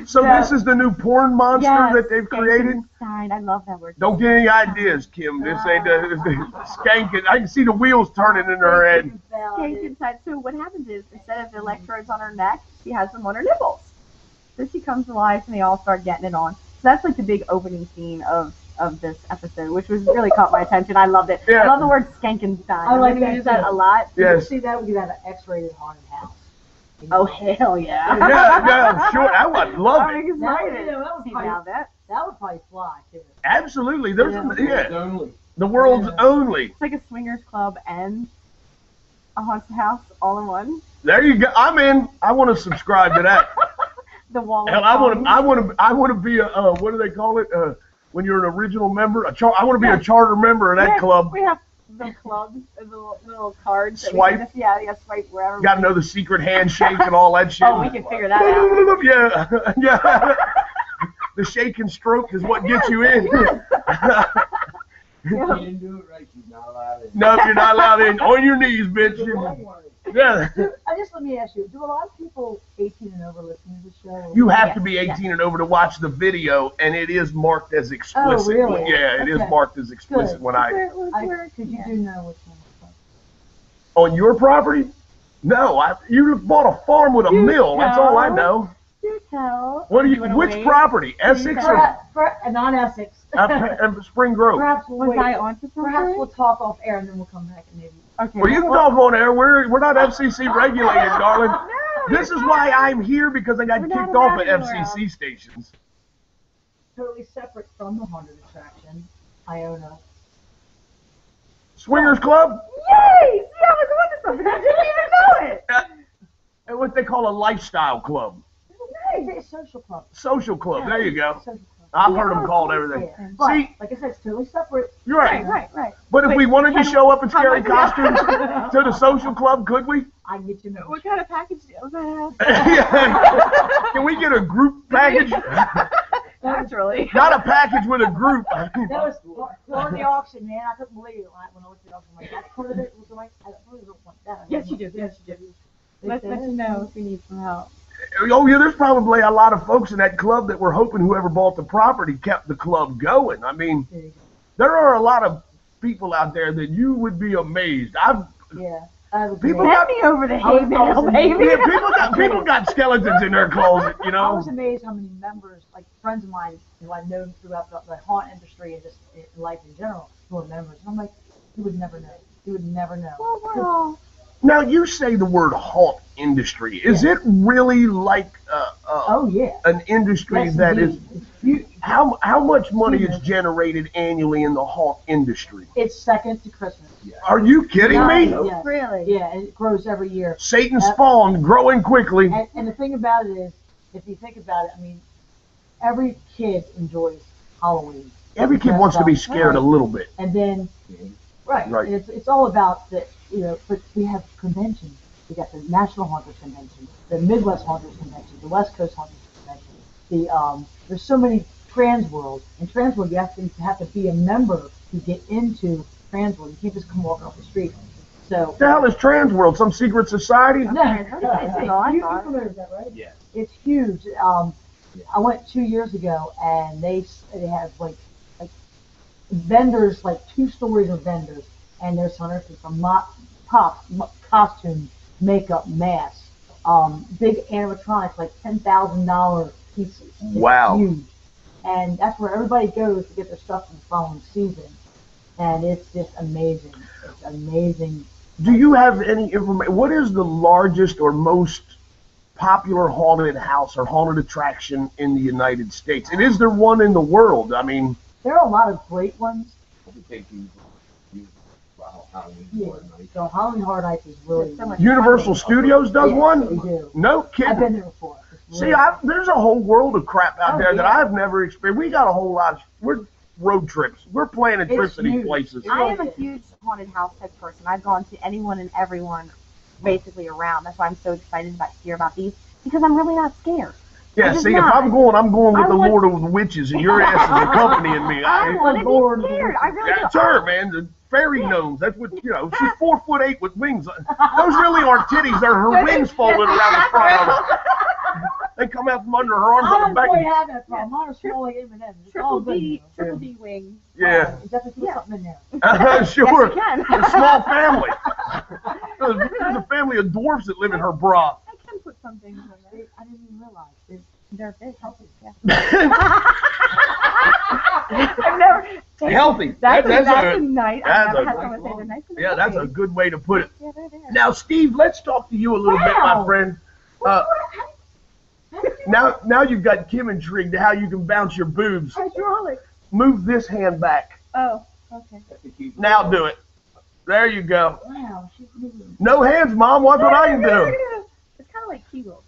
So this is the new porn monster Yes, that they've created? Skankenstein. I love that word. Don't get any ideas, Kim. This ain't skanking. I can see the wheels turning in her head. Skankenstein. So what happens is, instead of the electrodes on her neck, she has them on her nipples. So she comes to life, and they all start getting it on. So that's like the big opening scene of this episode, which was really caught my attention. I loved it. Yeah. I love the word Skankenstein. I like I'm that gonna use that too. a lot. Yes. See that? We could have an X-rated haunted house. Oh hell yeah! Yeah, sure. I would love I'm it. excited. That would See probably- now that That would probably fly too. Absolutely. There's Yeah. Only. the world's Yeah. only. it's like a swingers club and a haunted house all in one. There you go. I'm in. I want to subscribe to that. The wall. Hell, I want to be a what do they call it? When you're an original member, I want to be a charter member of that club. We have the clubs, the little cards. that we Swipe. can just, yeah, swipe wherever. Got to know the secret handshake and all that shit. Oh, we can figure that out. Yeah, yeah. The shake and stroke is what gets you in. You didn't do it right. You're not allowed in. No, you're not allowed in. On your knees, bitch. Yeah. Let me ask you: do a lot of people 18 and over listen to the show? You have Yes, to be yes. 18 and over to watch the video, and it is marked as explicit. Oh, really? Yeah, it is Okay. marked as explicit Good. when Because you do know which one. on your property. No, you bought a farm with a mill. That's all I know. Do tell. What do you? wanna Which wait? property? Essex or Non-Essex. Spring Grove? Perhaps we'll Was wait. I on to something? Perhaps we'll talk off air and then we'll come back and maybe. Okay. Well, you can talk on air. We're not FCC regulated, darling. This is why I'm here, because I got We're not kicked off at allowed FCC stations. Totally separate from the haunted attraction, Iona. Swingers Club, Yay! See, I was on to something. I didn't even know it. and what they call a lifestyle club, It's a social club. social club. There you go. Social club. I've heard them called everything. Yeah. But, See, like I said, it's totally separate. you're right. Right. But if Wait, we wanted to can- show up in how scary much- costumes to the social club, could we? I can get you know. What kind of package deal is that? Can we get a group package? Naturally. Not a package with a group. That was on the auction, man. I couldn't believe it when I looked at the auction. I'm like, that's part of it. I really don't want that. Yes, you do. Yes, you do. Let's let you know if we need some help. Oh yeah, there's probably a lot of folks in that club that were hoping whoever bought the property kept the club going. I mean, There you go. there are a lot of people out there that you would be amazed. Yeah. I was People amazed. got- Send me over the I hay was bale, amazed. baby. Yeah, people got skeletons in their closet, you I was know. amazed how many members, like friends of mine who I've known throughout the haunt industry and just in life in general, who are members. And I'm like, you would never know. You would never know. Well, we're all Now you say the word haunt industry. Is it really like Oh yeah. an industry Yes, that is? indeed. You, How much money is generated annually in the haunt industry? it's second to Christmas. Are you kidding me? Yes. really. Yeah, and it grows every year. Satan's spawn, growing quickly. And the thing about it is, if you think about it, I mean, every kid enjoys Halloween. Every kid wants to be scared a little bit. And then, right, Right. and it's all about the, but we have conventions. We got the National Haunters Convention, the Midwest Haunters Convention, the West Coast Haunters Convention. There's so many Transworld. In Transworld, you have to be a member to get into Transworld. You can't just come walking off the street. So. What the hell is Transworld? Some secret society? No, I you're thought. familiar with that, right? Yes. It's huge. I went 2 years ago, and they have like vendors, like 2 stories of vendors, and they're selling everything from props, costumes, makeup, masks, big animatronics, like $10,000 pieces. It's Wow. huge. And that's where everybody goes to get their stuff for the following season. And it's just amazing. It's amazing. Do you have any information? What is the largest or most popular haunted house or haunted attraction in the United States? And is there one in the world? I mean, There are a lot of great ones. I think Halloween Yeah. Horror Nights. So Halloween Horror Nights is really so much Universal Studios does Yeah, one? They do. No I've kidding. been there before. It's See, really- there's a whole world of crap out Oh, there that yeah. I've never experienced. We got a whole lot. We're road trips. We're planning trips to these huge. places. I am a huge haunted house type person. I've gone to anyone and everyone basically around. That's why I'm so excited to hear about these, because I'm really not scared. Yeah, I'm just see, if not. I'm going with I the want- Lord of the Witches, and your ass is accompanying me. I want to bored be of the scared. I really That's do. her, man. The fairy gnomes. That's what, she's 4'8" with wings. Those really aren't titties. They're her wings folded around the front of her. They come out from under her arms I on don't the quite back. have that problem. Mine are small like M&M's. It's all Triple good D wings. Yeah, You have to put something in there. sure. Yes, you can. A small family. There's a family of dwarfs that live in her bra. I can put something in there. I didn't even realize. They're big, healthy. Yeah. I've never. Healthy. That's That's a nice. that's I've never a- had someone say they're nice and Yeah, that's a healthy. good way to put it. Yeah, they're there. Now, Steve, let's talk to you a little bit, my Wow. friend. Now you've got Kim intrigued to how you can bounce your boobs. Hydraulic. Move this hand back. Oh, okay. Now do it. There you go. Wow, she's moving. No hands, Mom. Watch what I can do. It's kind of like Kegels.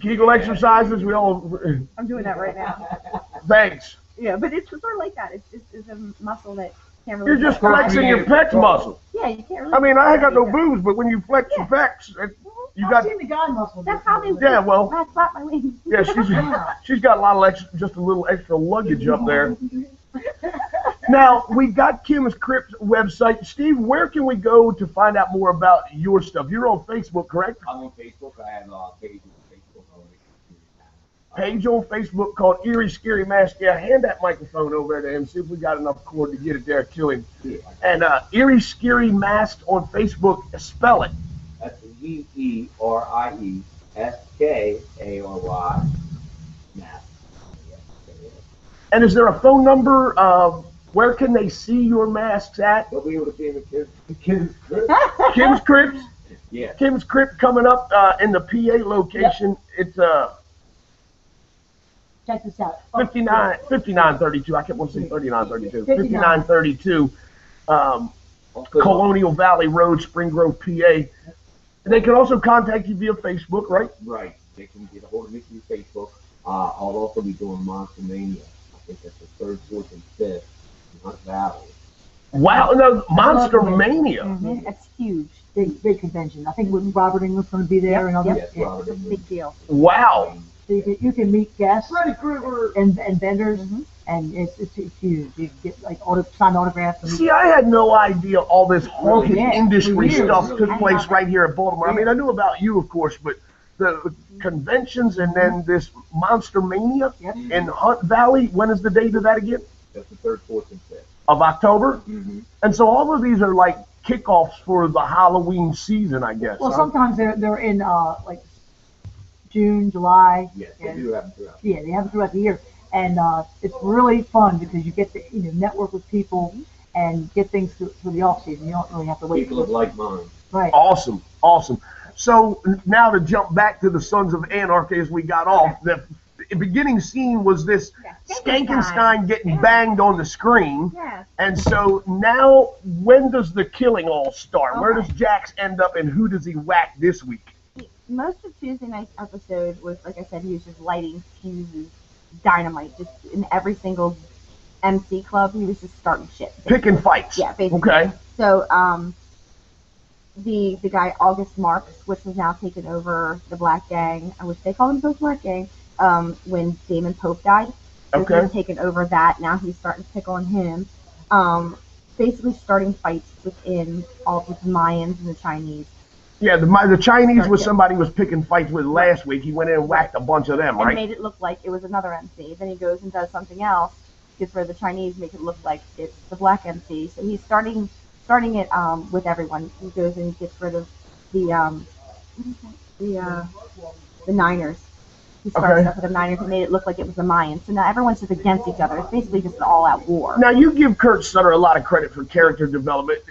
Kegel exercises. We all. I'm doing that right now. Thanks. Yeah, but it's sort of like that. It's a muscle that can't really. You're just flex. flexing your pecs muscle. Yeah, you can't really. I mean, I ain't got no Yeah. boobs, but when you flex your pecs, you I've got. seen the guy muscle. That's how they. Yeah, well. I flap my wings. Yeah, she's got a lot of just a little extra luggage up there. Now, we got Kim's Crypt website. Steve, where can we go to find out more about your stuff? You're on Facebook, correct? I'm on Facebook. I have a page on Facebook already. Page on Facebook called Eerie Scary Mask. Yeah, hand that microphone over there to him. See if we got enough cord to get it there to him. Yeah. And Eerie Scary Mask on Facebook. Spell it. That's GERIESKARY. Math. And is there a phone number? Where can they see your masks at? They'll be able to see the kids. Kim's Crypt. Yeah. Kim's Crypt coming up in the PA location. It's Check this out. 5932. I kept wanting to say 3932. 5932. Colonial Valley Road, Spring Grove, PA. And they can also contact you via Facebook, right? Right. They can get a hold of me through Facebook. I'll also be doing Monster Mania. I think that's the 3rd, 4th, and 5th in Hunt Valley. Wow, no, Monster Mania. Mm-hmm. It's huge. Big convention. I think with Robert England's going to be there and others. Yes, Robert It's a big deal. Wow. So you can meet guests Freddy Krueger. and vendors, Mhm. and it's huge. You can get like signed autographs. And See, I had no idea all this haunted Yeah, industry for years. stuff took I place love it. right here in Baltimore. I mean, I knew about you, of course, but the conventions and then this Monster Mania Yep. in Hunt Valley, when is the date of that again? That's the 3rd, 4th, and 5th. Of October? Mm-hmm. And so all of these are like kickoffs for the Halloween season, I guess. well, huh? sometimes they're in like June, July. Yes, they and- do have them throughout. Yeah, they have it throughout the year, and it's really fun because you get to network with people and get things through the off season. You don't really have to wait. People of like mind. Right. Awesome, awesome. So now to jump back to the Sons of Anarchy as we got off, the beginning scene was this Yeah, Skankenstein getting banged on the screen. Yeah. And so now, when does the killing all start? Where Okay. does Jax end up, and who does he whack this week? Most of Tuesday night's episode was, like I said, he was just lighting fuses, dynamite, just in every single MC club. He was just starting shit. Picking fights. Yeah, basically. Okay. So, the guy August Marks, which has now taken over the Black Gang. I wish they called him the Black Gang. When Damon Pope died, so Okay. he's taken over that. Now he's starting to pick on him. Basically starting fights within all with the Mayans and the Chinese. Yeah, the Chinese was Yeah. somebody he was picking fights with last week. He went in and whacked a bunch of them, And right? made it look like it was another MC. Then he goes and does something else, gets rid of the Chinese, make it look like it's the black MC. So he's starting it with everyone. He goes and gets rid of the the Niners. He started stuff with the Niners and made it look like it was the Mayans. So now everyone's just against each other. It's basically just an all-out war. Now, you give Kurt Sutter a lot of credit for character development.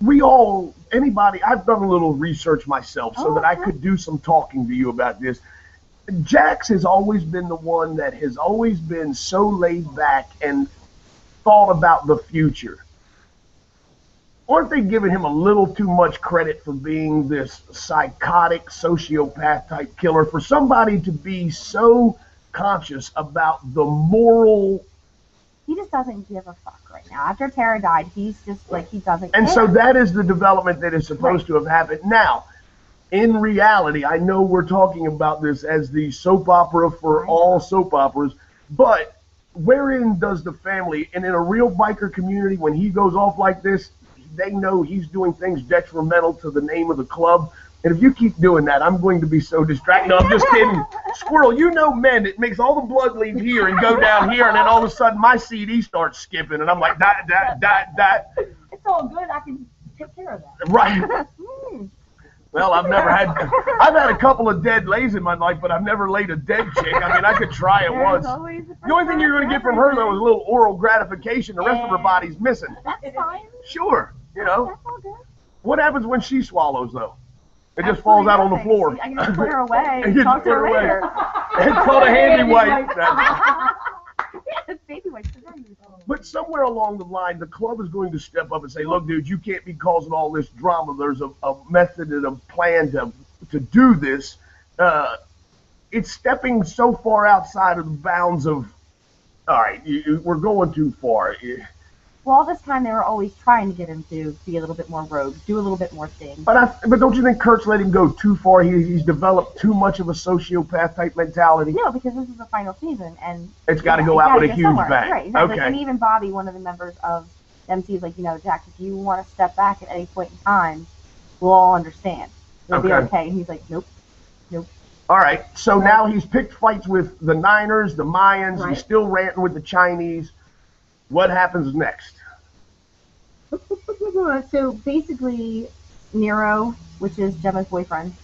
I've done a little research myself so that I could do some talking to you about this. Jax has always been the one that has always been so laid back and thought about the future. Aren't they giving him a little too much credit for being this psychotic sociopath type killer, for somebody to be so conscious about the moral? He just doesn't give a fuck right now. After Tara died, he's just like, he doesn't And care. so that is the development that is supposed to have happened. Now, in reality, I know we're talking about this as the soap opera for all soap operas, but wherein does the family, and in a real biker community, when he goes off like this, they know he's doing things detrimental to the name of the club. And if you keep doing that, I'm going to be so distracted. No, I'm just kidding. Squirrel, you know men, it makes all the blood leave here and go down here, and then all of a sudden my CD starts skipping, and I'm like, that. It's all good. I can take care of that. Right. Well, I've had a couple of dead lays in my life, but I've never laid a dead chick. I mean, I could try it once. The only thing you're going to get from her, though, is a little oral gratification. The rest of her body's missing. That's fine. Sure, you know. That's all good. What happens when she swallows, though? It just falls out on the floor. I can just put her away And and talk to her later. It's called a handy wipe. Yes, baby wipes. But somewhere along the line, the club is going to step up and say, look, dude, you can't be causing all this drama. There's a method and a plan to do this. It's stepping so far outside of the bounds of, all right, we're going too far. Well, all this time they were always trying to get him to be a little bit more rogue, do a little bit more things. But don't you think Kurt's let him go too far? He's developed too much of a sociopath type mentality. No, because this is the final season, and it's got to go out with a huge somewhere. bang. Right, exactly. Okay. And even Bobby, one of the members of MC, is like, Jack, if you want to step back at any point in time, we'll all understand. It'll be okay. And he's like, nope. All right. So now he's picked fights with the Niners, the Mayans. Right. He's still ranting with the Chinese. What happens next? So basically, Nero, which is Gemma's boyfriend,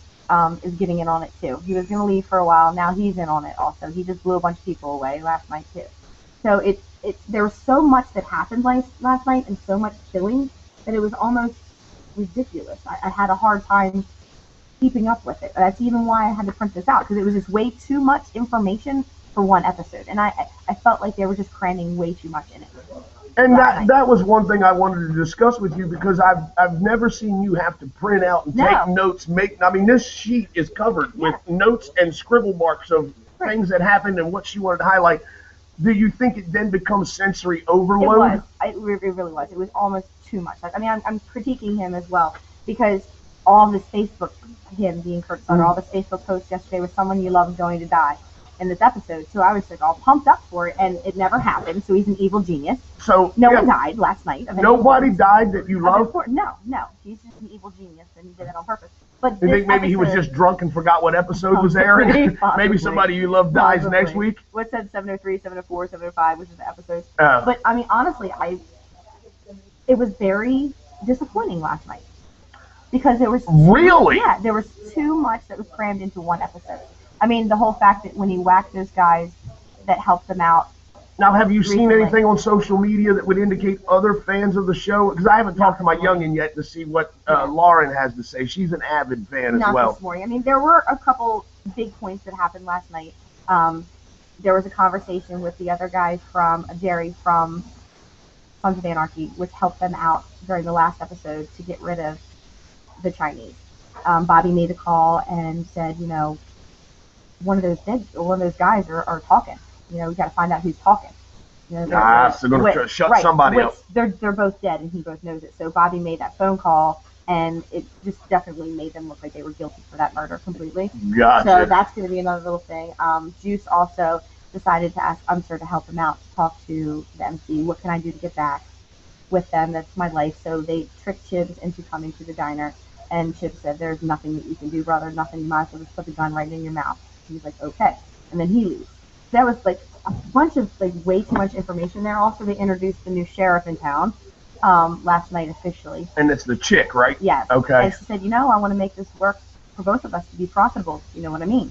is getting in on it too. He was going to leave for a while. Now he's in on it also. He just blew a bunch of people away last night too. So there was so much that happened last night and so much killing that it was almost ridiculous. I had a hard time keeping up with it. That's even why I had to print this out, because it was just way too much information for one episode. And I felt like they were just cramming way too much in it. And that was one thing I wanted to discuss with you, because I've never seen you have to print out and take notes. This sheet is covered with notes and scribble marks of things that happened and what she wanted to highlight. Do you think it then becomes sensory overload? It really was. It was almost too much. I'm critiquing him as well, because all of his Facebook, him being Kurt Sutter, all the Facebook posts yesterday was someone you love is going to die in this episode. So I was like all pumped up for it, and it never happened. So he's an evil genius. So no one died last night. Nobody died that you love? No. He's just an evil genius, and he did it on purpose. But you think maybe he was just drunk and forgot what episode was airing? Maybe somebody you love dies next week? What said 703, 704, 705, which is the episode. But honestly, it was very disappointing last night, because there was there was too much that was crammed into one episode. The whole fact that when he whacked those guys that helped them out. Now, have you seen anything on social media that would indicate other fans of the show? Because I haven't talked to my youngin yet to see what Lauren has to say. She's an avid fan as well. Not this morning. There were a couple big points that happened last night. There was a conversation with the other guy from Jerry from Sons of Anarchy, which helped them out during the last episode to get rid of the Chinese. Bobby made a call and said, one of those guys are talking. We got to find out who's talking. So they're going to shut somebody up. They're both dead, and he both knows it. So Bobby made that phone call, and it just definitely made them look like they were guilty for that murder completely. Gotcha. So that's going to be another little thing. Juice also decided to ask Umster to help him out, to talk to the MC. What can I do to get back with them? That's my life. So they tricked Chibs into coming to the diner, and Chibs said, there's nothing that you can do, brother, nothing. You might as well just put the gun right in your mouth. He's like, okay. And then he leaves. That was like a bunch of way too much information there. Also, they introduced the new sheriff in town last night officially. And it's the chick, right? Yes. Okay. And she said, I want to make this work for both of us to be profitable. You know what I mean?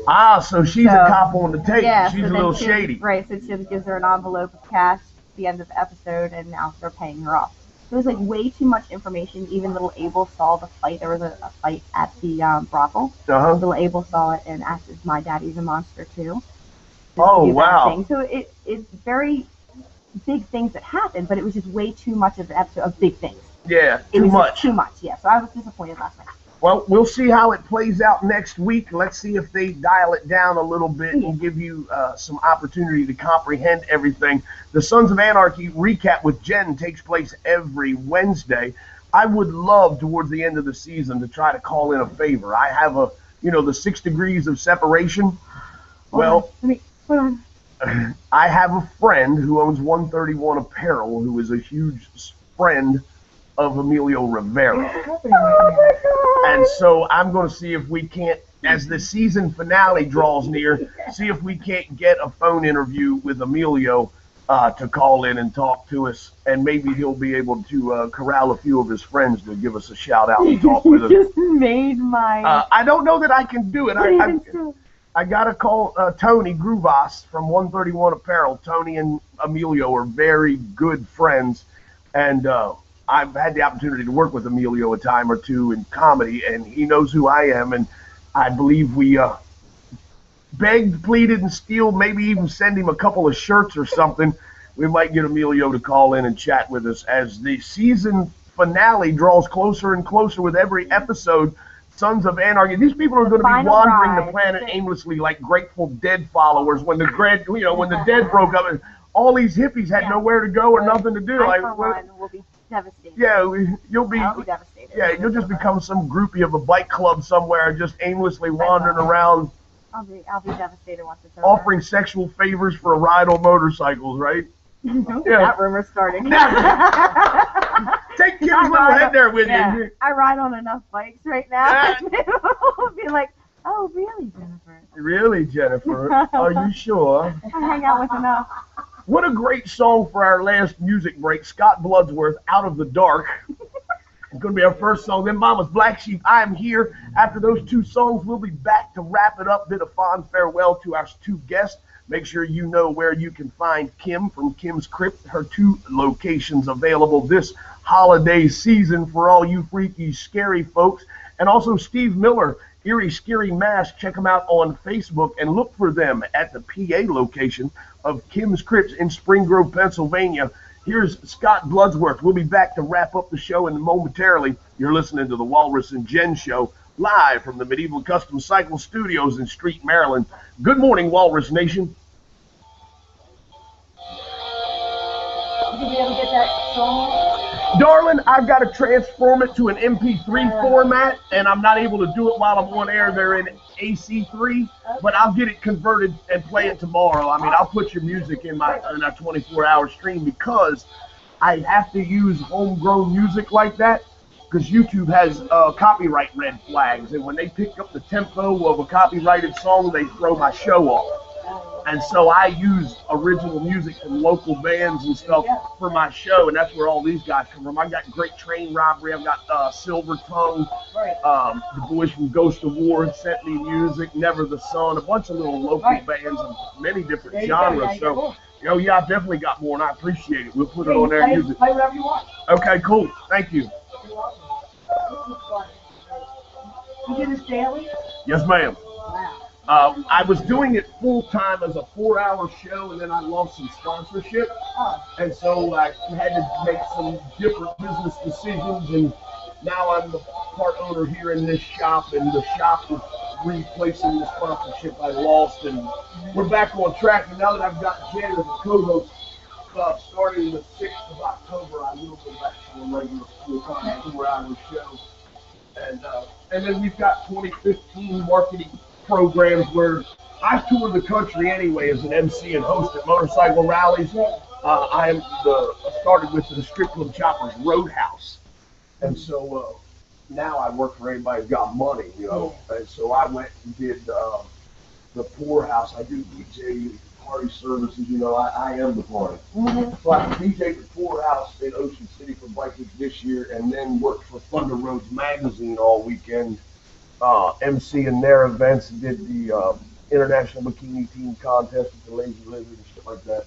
Ah, so she's a cop on the tape. Yeah, She's so a then little she- shady. Right, so she gives her an envelope of cash at the end of the episode, and now they're paying her off. It was like way too much information. Even little Abel saw the fight. There was a fight at the brothel. Uh-huh. Little Abel saw it and asked, "Is my daddy's a monster too?" Oh, Do that wow. thing. So it's very big things that happened, but it was just way too much of an episode of big things. Yeah, It too was much. just too much, yeah. So I was disappointed last night. Well, we'll see how it plays out next week. Let's see if they dial it down a little bit and give you some opportunity to comprehend everything. The Sons of Anarchy recap with Jen takes place every Wednesday. I would love towards the end of the season to try to call in a favor. I have the 6 degrees of separation. Well, Hold on. I have a friend who owns 131 Apparel who is a huge friend of Emilio Rivera. What's happening right now? And so I'm going to see if we can't, as the season finale draws near, see if we can't get a phone interview with Emilio to call in and talk to us. And maybe he'll be able to corral a few of his friends to give us a shout out and talk with us. You just made my... I don't know that I can do it. I got to call Tony Gruvas from 131 Apparel. Tony and Emilio are very good friends. And I've had the opportunity to work with Emilio a time or two in comedy, and he knows who I am, and I believe we begged, pleaded, and steeled, maybe even send him a couple of shirts or something. We might get Emilio to call in and chat with us as the season finale draws closer and closer with every episode. Sons of Anarchy. These people are going to be Final wandering ride. the planet aimlessly like Grateful Dead followers when the when the Dead broke up and all these hippies had nowhere to go or nothing to do. I, Like, for one, will be devastated. yeah, you'll be. I'll be devastated. Yeah, you'll just become some groupie of a bike club somewhere, just aimlessly wandering around, I'll be devastated once it's over. offering sexual favors for a ride on motorcycles, right? That rumor's starting. Take Kim's little head there with Yeah, you. I ride on enough bikes right now. People be like, "Oh, really, Jennifer? Really, Jennifer? Are you sure? I hang out with enough." What a great song for our last music break. Scott Bloodsworth, Out of the Dark. It's going to be our first song. Then Mama's Black Sheep, I Am Here. After those two songs, we'll be back to wrap it up. Bid a fond farewell to our two guests. Make sure you know where you can find Kim from Kim's Crypt. Her 2 locations available this holiday season for all you freaky, scary folks. And also Steve Miller, Eerie Scary Mask. Check them out on Facebook and look for them at the PA location of Kim's Crypt in Spring Grove, Pennsylvania. Here's Scott Bloodsworth. We'll be back to wrap up the show in momentarily. You're listening to the Walrus and Jen Show, live from the Medieval Custom Cycle Studios in Street, Maryland. Good morning, Walrus Nation. Did we ever get that song? Darling, I've got to transform it to an MP3 format, and I'm not able to do it while I'm on air. They're in AC3, but I'll get it converted and play it tomorrow. I mean, I'll put your music in our 24-hour stream because I have to use homegrown music like that because YouTube has copyright red flags, and when they pick up the tempo of a copyrighted song, they throw my show off. And so I use original music from local bands and stuff for my show, and that's where all these guys come from. I got Great Train Robbery. I've got Silver Tongue. The boys from Ghost of War sent me music. Never the Sun. A bunch of little local bands of many different genres. So, yeah, I've definitely got more, and I appreciate it. We'll put it on there and use it. Play whatever you want. Okay, cool. Thank you. You do this daily? Yes, ma'am. Wow. I was doing it full time as a 4-hour show, and then I lost some sponsorship, and so I had to make some different business decisions. And now I'm the part owner here in this shop, and the shop is replacing the sponsorship I lost, and we're back on track. And now that I've got Jen as a co-host, starting the 6th of October, I will go back to a regular full-time 4-hour show, and then we've got 2015 marketing programs where I tour the country anyway as an MC and host at motorcycle rallies. I started with the Strip Club Choppers Roadhouse, and so now I work for anybody who's got money, And so I went and did the Poorhouse. I do DJ party services, I am the party. So I DJ'd the Poorhouse in Ocean City for Bikers this year, and then worked for Thunder Roads Magazine all weekend. emceeing their events, and did the International Bikini Team contest with the Lazy Lizard and shit like that.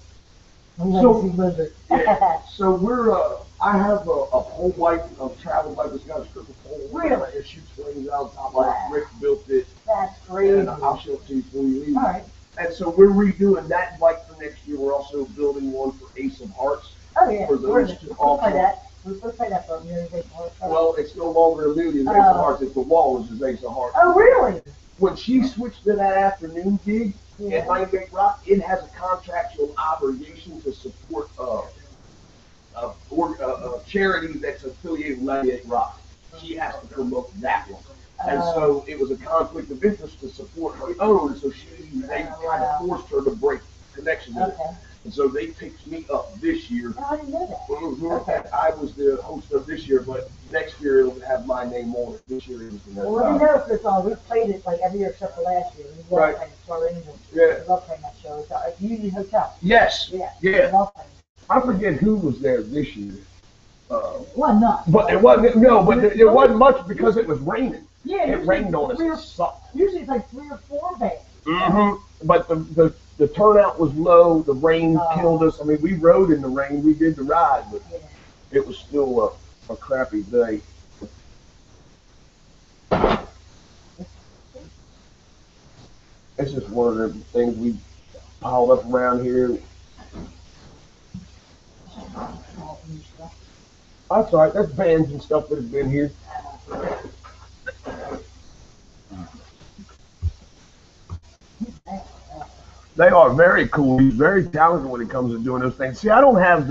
Lazy Lizard. Yeah, so we're, I have a pole bike, a travel bike that's got a strip of pole. Really? It shoots flames out top of it. Rick built it. That's crazy. And I'll show it to you before you leave. All right. And so we're redoing that bike for next year. We're also building one for Ace of Hearts. Oh, yeah. For those two Let's play that. Let's play that for me. Well, it's no longer Amelia's Ace of Hearts. It's the Walrus' Ace of Hearts. Oh, really? When she switched to that afternoon gig at 98 Rock, it has a contractual obligation to support a charity that's affiliated with 98 Rock. She has to promote that one. And so it was a conflict of interest to support her own, so they kind of forced her to break connection with it. And so they picked me up this year. Oh, I didn't know that. Mm-hmm. I was the host of this year, but next year it'll have my name on it. This year it was the Well, let me know if it's on. We've played it like every year except for last year. We love playing Star Angels. Yeah. We love playing that show. It's at Union Hotel. Yes. Yeah. Yeah. We love playing. I forget who was there this year. Well, not. But it wasn't, no, but it wasn't much because it was raining. Yeah. It rained on us. It sucked. Usually it's like 3 or 4 bands. Mm-hmm. But the turnout was low. The rain killed us. I mean, we rode in the rain. We did the ride, but it was still a crappy day. It's just one of the things we piled up around here. That's all right. That's bands and stuff that have been here. They are very cool. He's very talented when it comes to doing those things. See, I don't have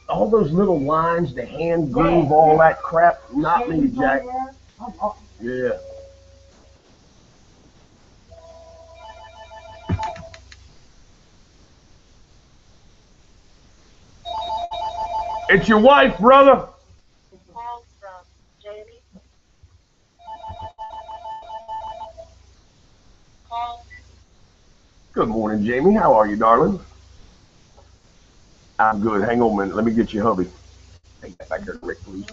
all those little lines, the hand groove, all that crap. Not me, Jack. Yeah. It's your wife, brother. Call from Jamie. Call. Good morning, Jamie. How are you, darling? I'm good. Hang on a minute. Let me get you hubby. Take that back there, Rick, please.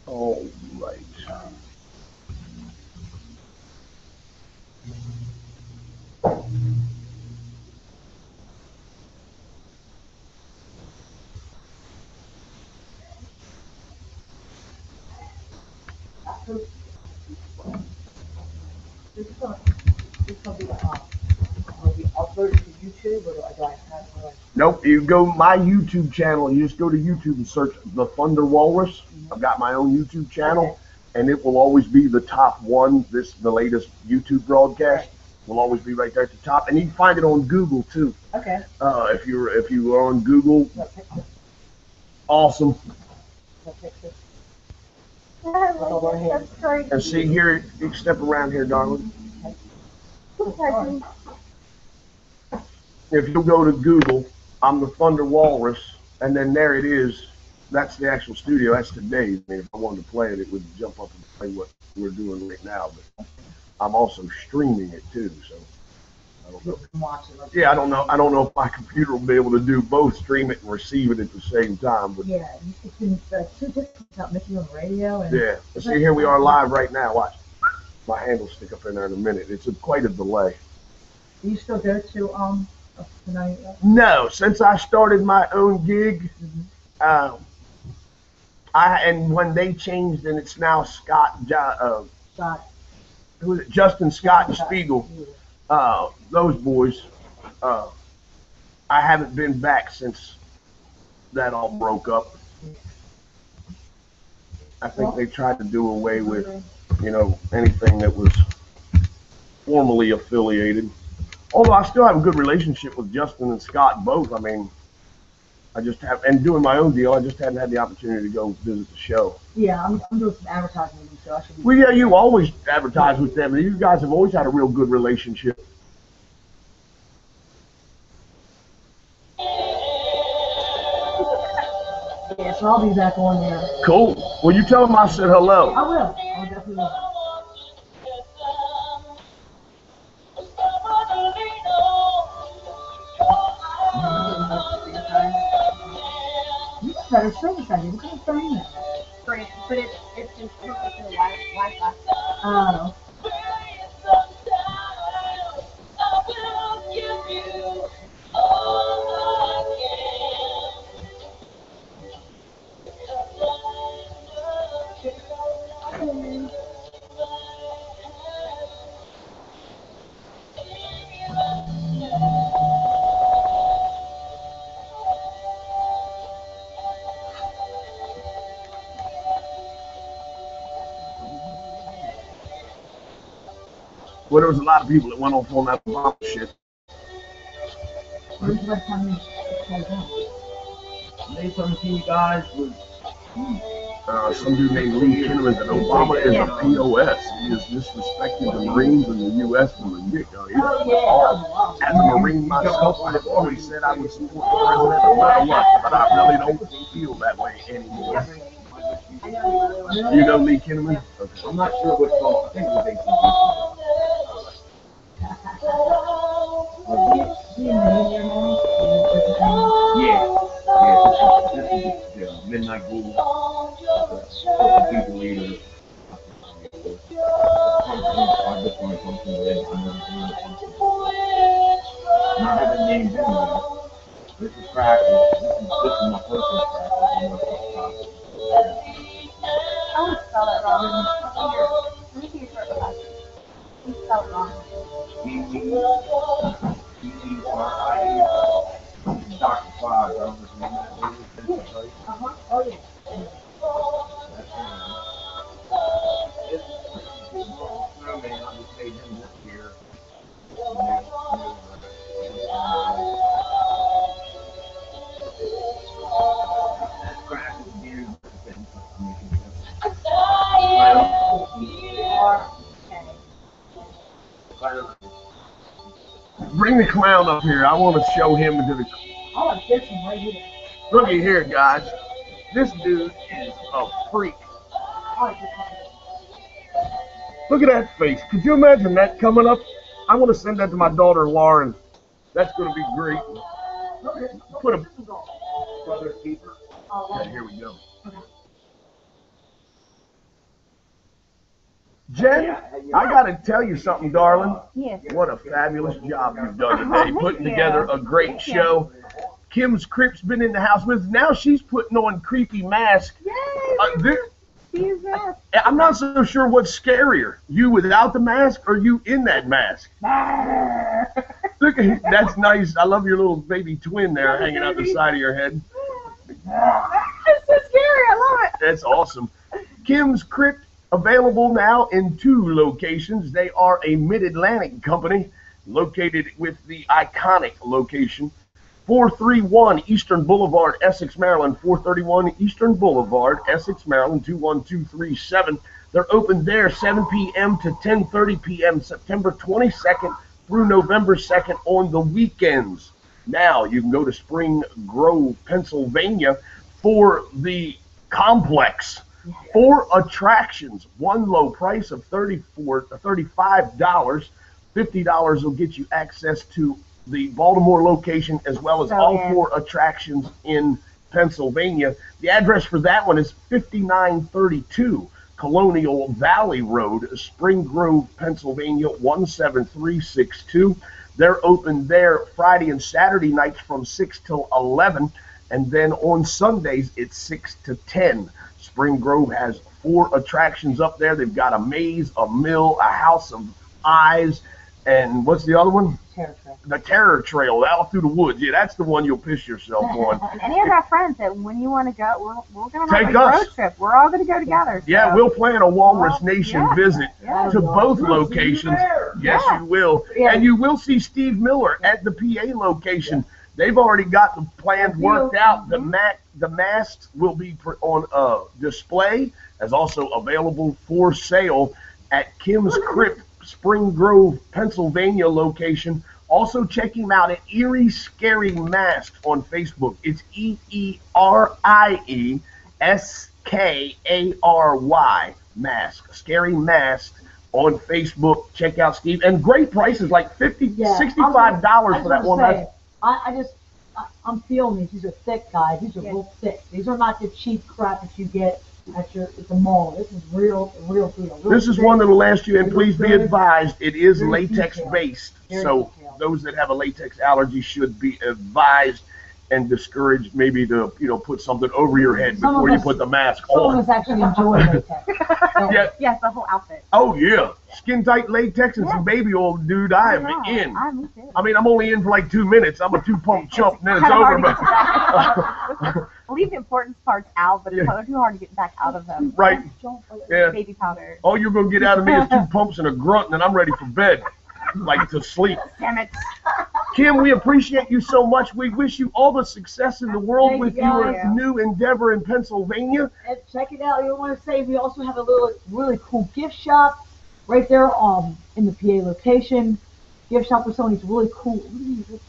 All right. This is going to be uploaded to YouTube, or do I have to? Nope, you go my YouTube channel. You just go to YouTube and search The Thunder Walrus. I've got my own YouTube channel, and it will always be the top one. The latest YouTube broadcast will always be right there at the top, and you can find it on Google too. Okay. If you are on Google, awesome. That's great. And see here, you can step around here, darling. If you go to Google, I'm the Thunder Walrus, and then there it is. That's the actual studio. That's today's. I mean, if I wanted to play it, it would jump up and play what we're doing right now. But I'm also streaming it too, so I don't know. Yeah, I don't know. I don't know if my computer will be able to do both, stream it and receive it at the same time. But yeah, it's been two different about Mickey on the radio. And yeah, see here we are live right now. Watch, my hand will stick up in there in a minute. It's quite a delay. Do you still go to tonight? No, since I started my own gig, and when they changed and it's now Scott. Who was it? Justin Scott and Spiegel. Those boys. I haven't been back since that all broke up. I think they tried to do away with, anything that was formally affiliated. Although I still have a good relationship with Justin and Scott both. I mean, I just have, and doing my own deal, I just hadn't had the opportunity to go visit the show. Yeah, I'm doing some advertising with them, so I should be. Well, yeah, you always advertise with them. You guys have always had a real good relationship. Yeah, so I'll be back on there. Cool. Well, you tell them I said hello. I will. I definitely will. That's better service idea. What kind of phone is that? But it's just hooked up to the Wi-Fi. Oh. Well, there was a lot of people that went off on that Obama shit. Where's what time is it? Last time I seen you guys was Some dude named Lee Kinnaman that Obama is a POS. He has disrespected the Marines and the U.S. from the get-go. As a Marine myself, I have always said I would support the president no matter what, but I really don't feel that way anymore. You know Lee Kinnaman? Okay. I'm not sure what song. I think it was this is the Midnight Blue. People leader. I just want to come to it. I have a name anyway. This is crack. This is my personal crack. I would spell it wrong. Let me see your short class. You spell it wrong. Dr. Fogg, I don't remember that. Oh, yeah. Snowman, I just made him this year. Bring the clown up here. I want to show him to the... I like this one right here. Look at here, guys. This dude is a freak. I like this one. Look at that face. Could you imagine that coming up? I want to send that to my daughter, Lauren. That's going to be great. Put a... Brother keeper. Okay, here we go. Jen, I got to tell you something, darling. Yes. What a fabulous job you've done today, putting together a great show. Kim's Crip's been in the house with us. Now she's putting on creepy mask. Steve's mask. I'm not so sure what's scarier, you without the mask or you in that mask. Look at that's nice. I love your little baby twin there hanging out the side of your head. It's so scary. I love it. That's awesome. Kim's Crypt, available now in 2 locations. They are a Mid-Atlantic company located with the iconic location, 431 Eastern Boulevard, Essex, Maryland, 431 Eastern Boulevard, Essex, Maryland, 21237. They're open there 7 p.m. to 10:30 p.m. September 22nd through November 2nd on the weekends. Now you can go to Spring Grove, Pennsylvania for the complex. 4 attractions, one low price of $35. $50 will get you access to the Baltimore location as well as all 4 attractions in Pennsylvania. The address for that one is 5932 Colonial Valley Road, Spring Grove, Pennsylvania 17362. They're open there Friday and Saturday nights from 6 till 11, and then on Sundays it's 6 to 10. Spring Grove has 4 attractions up there. They've got a maze, a mill, a house of eyes, and what's the other one? Terror Trail. The Terror Trail out through the woods. Yeah, that's the one you'll piss yourself on. Any of our friends that when you want to go, we're going to have Take a us. road trip. We're all going to go together. So. Yeah, we'll plan a Walrus Nation yeah. visit Yeah. to both locations. Yes, Yeah. you will. Yeah. And you will see Steve Miller at the PA location. They've already got the plans worked out. The masks will be on display as also available for sale at Kim's Crypt, Spring Grove, Pennsylvania location. Also check him out at Eerie Scary Masks on Facebook. It's EERIESKARY Mask. Scary Masks on Facebook. Check out Steve. And great prices, like $65 for that one mask. I'm feeling these. These are thick, guys. These are real thick. These are not the cheap crap that you get at the mall. This is real deal. This is one that'll last you, and please be advised, it is latex based. So those that have a latex allergy should be advised and discouraged maybe to, put something over your head before you put the mask on. Some of us actually enjoy latex. Yeah. Yes, the whole outfit. Oh, yeah. Skin tight latex and some baby oil, dude. I am in. Me too. I mean, I'm only in for like 2 minutes. I'm a 2-pump chump, and then it's over. But leave the important parts out, but it's too hard to get back out of them. Right. Yeah. Baby powder. All you're going to get out of me is 2 pumps and a grunt, and then I'm ready for bed. Like to sleep. Damn it. Kim, we appreciate you so much. We wish you all the success in the world Thank with you, your guys. new endeavor in Pennsylvania. And check it out. You want to say we also have a really cool gift shop right there in the PA location. Gift shop with some of these really cool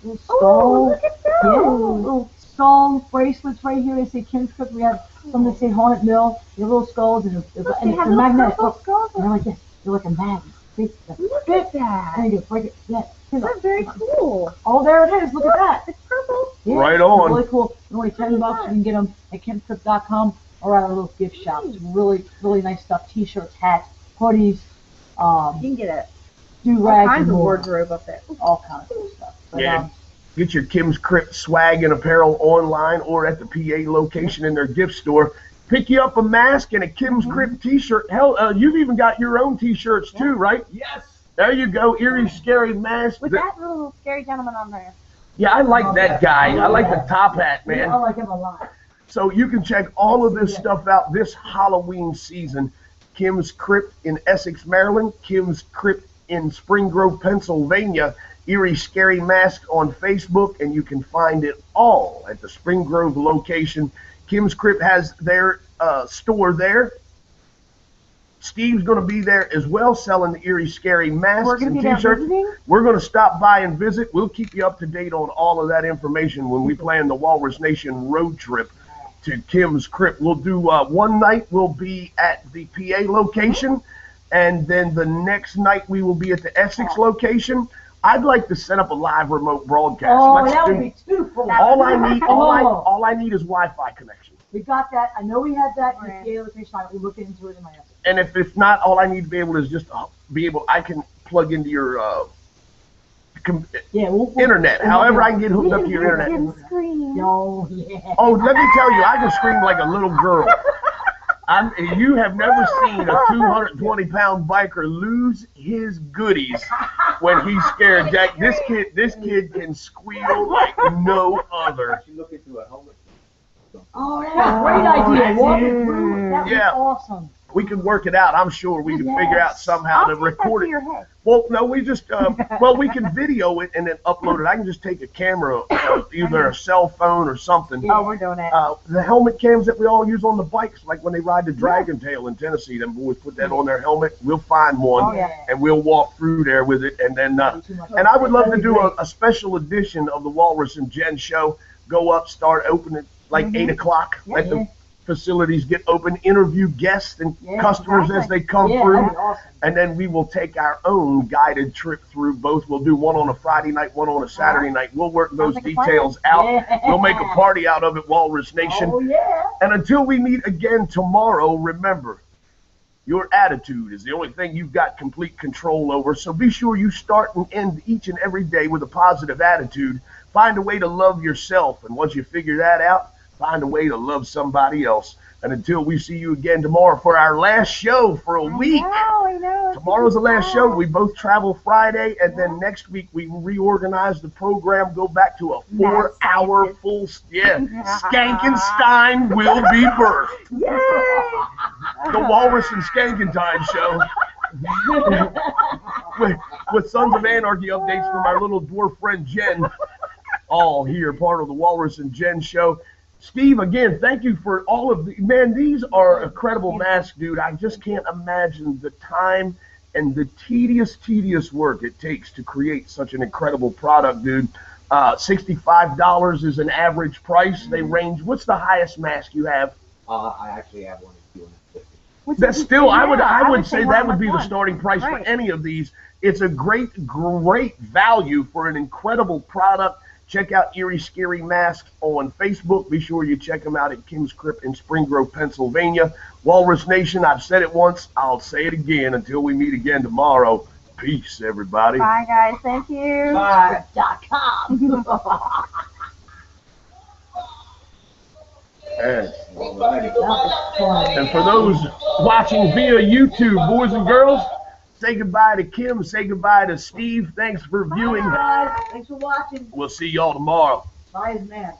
little skull. Oh, look at those. Yeah, little skull bracelets right here. They say Kim's Cook. We have some that say Haunted Mill. They're little skulls and they're magnetic. Look, they're like this. They're like a magnet. See? Look at that. There you go. Break it. Yeah. That's very cool. Oh, there it is. Look at that. It's purple. Yeah, Right on. Really cool. They're only $10. You can get them at kimstrip.com or at our little gift shop. It's really nice stuff. T-shirts, hats, hoodies, You can get it. do-rags, All kinds and of more. wardrobe up there. All kinds of stuff. But, Yeah. Get your Kim's Crypt swag and apparel online or at the PA location in their gift store. Pick you up a mask and a Kim's Crypt t-shirt. Hell, you've even got your own t-shirts too, right? Yes. There you go. Eerie Scary Mask. With that little scary gentleman on there. Yeah, I like that guy. I like the top hat, I man. like him a lot. So you can check all of this stuff out this Halloween season. Kim's Crypt in Essex, Maryland. Kim's Crypt in Spring Grove, Pennsylvania. Eerie Scary Mask on Facebook, and you can find it all at the Spring Grove location. Kim's Crypt has their store there. Steve's going to be there as well, selling the Eerie Scary masks We're going and to be there t-shirts. visiting? We're going to stop by and visit. We'll keep you up to date on all of that information when we plan the Walrus Nation road trip to Kim's Crypt. We'll do one night we'll be at the PA location, and then the next night we will be at the Essex location. I'd like to set up a live remote broadcast. Oh, that would be too cool. All I need is Wi-Fi connection. We got that. I know we had that in the PA location. We looked into it in my house. And if not, all I need to be able is just I can plug into your internet. However I can get hooked up to your internet. Oh, yeah. Oh, let me tell you, I can scream like a little girl. You have never seen a 220-pound biker lose his goodies when he's scared. Jack, this kid can squeal like no other. You look into a helmet. Oh, that's a great idea. Walk it through. That was awesome. We can work it out. I'm sure we can figure out somehow to record it. Well, no, we just we can video it and then upload it. I can just take a camera, either a cell phone or something. Oh, we're doing it. The helmet cams that we all use on the bikes, like when they ride the Dragon Tail in Tennessee, them boys put that on their helmet. We'll find one and we'll walk through there with it, and then and I would love to do a special edition of the Walrus and Jen show. Go up, start opening like 8 o'clock. Let the facilities get open, interview guests and customers as they come through, awesome. and then we will take our own guided trip through both. We'll do one on a Friday night, one on a Saturday night. We'll work those details out. We'll make a party out of it, Walrus Nation. Oh, yeah. And until we meet again tomorrow, remember, your attitude is the only thing you've got complete control over. So be sure you start and end each and every day with a positive attitude. Find a way to love yourself, and once you figure that out, find a way to love somebody else. And until we see you again tomorrow for our last show for a week. I know. Tomorrow's the last show. We both travel Friday, and then next week we reorganize the program, go back to a 4-hour full. Skankenstein will be birthed. Yay! The Walrus and Skankenstein show. with Sons of Anarchy updates from our little dwarf friend Jen. All here, part of the Walrus and Jen show. Steve, again, thank you for all of the, man, these are incredible masks, dude. I just can't imagine the time and the tedious work it takes to create such an incredible product, dude. $65 is an average price. They range, what's the highest mask you have? I actually have one at $250. That's still, I would say that would be the starting price for any of these. It's a great value for an incredible product. Check out Eerie Scary Masks on Facebook. Be sure you check them out at Kim's Crypt in Spring Grove, Pennsylvania. Walrus Nation, I've said it once, I'll say it again until we meet again tomorrow. Peace, everybody. Bye, guys. Thank you. Bye.com. And for those watching via YouTube, boys and girls, say goodbye to Kim. Say goodbye to Steve. Thanks for viewing. Bye, guys. Thanks for watching. We'll see y'all tomorrow. Bye, his man.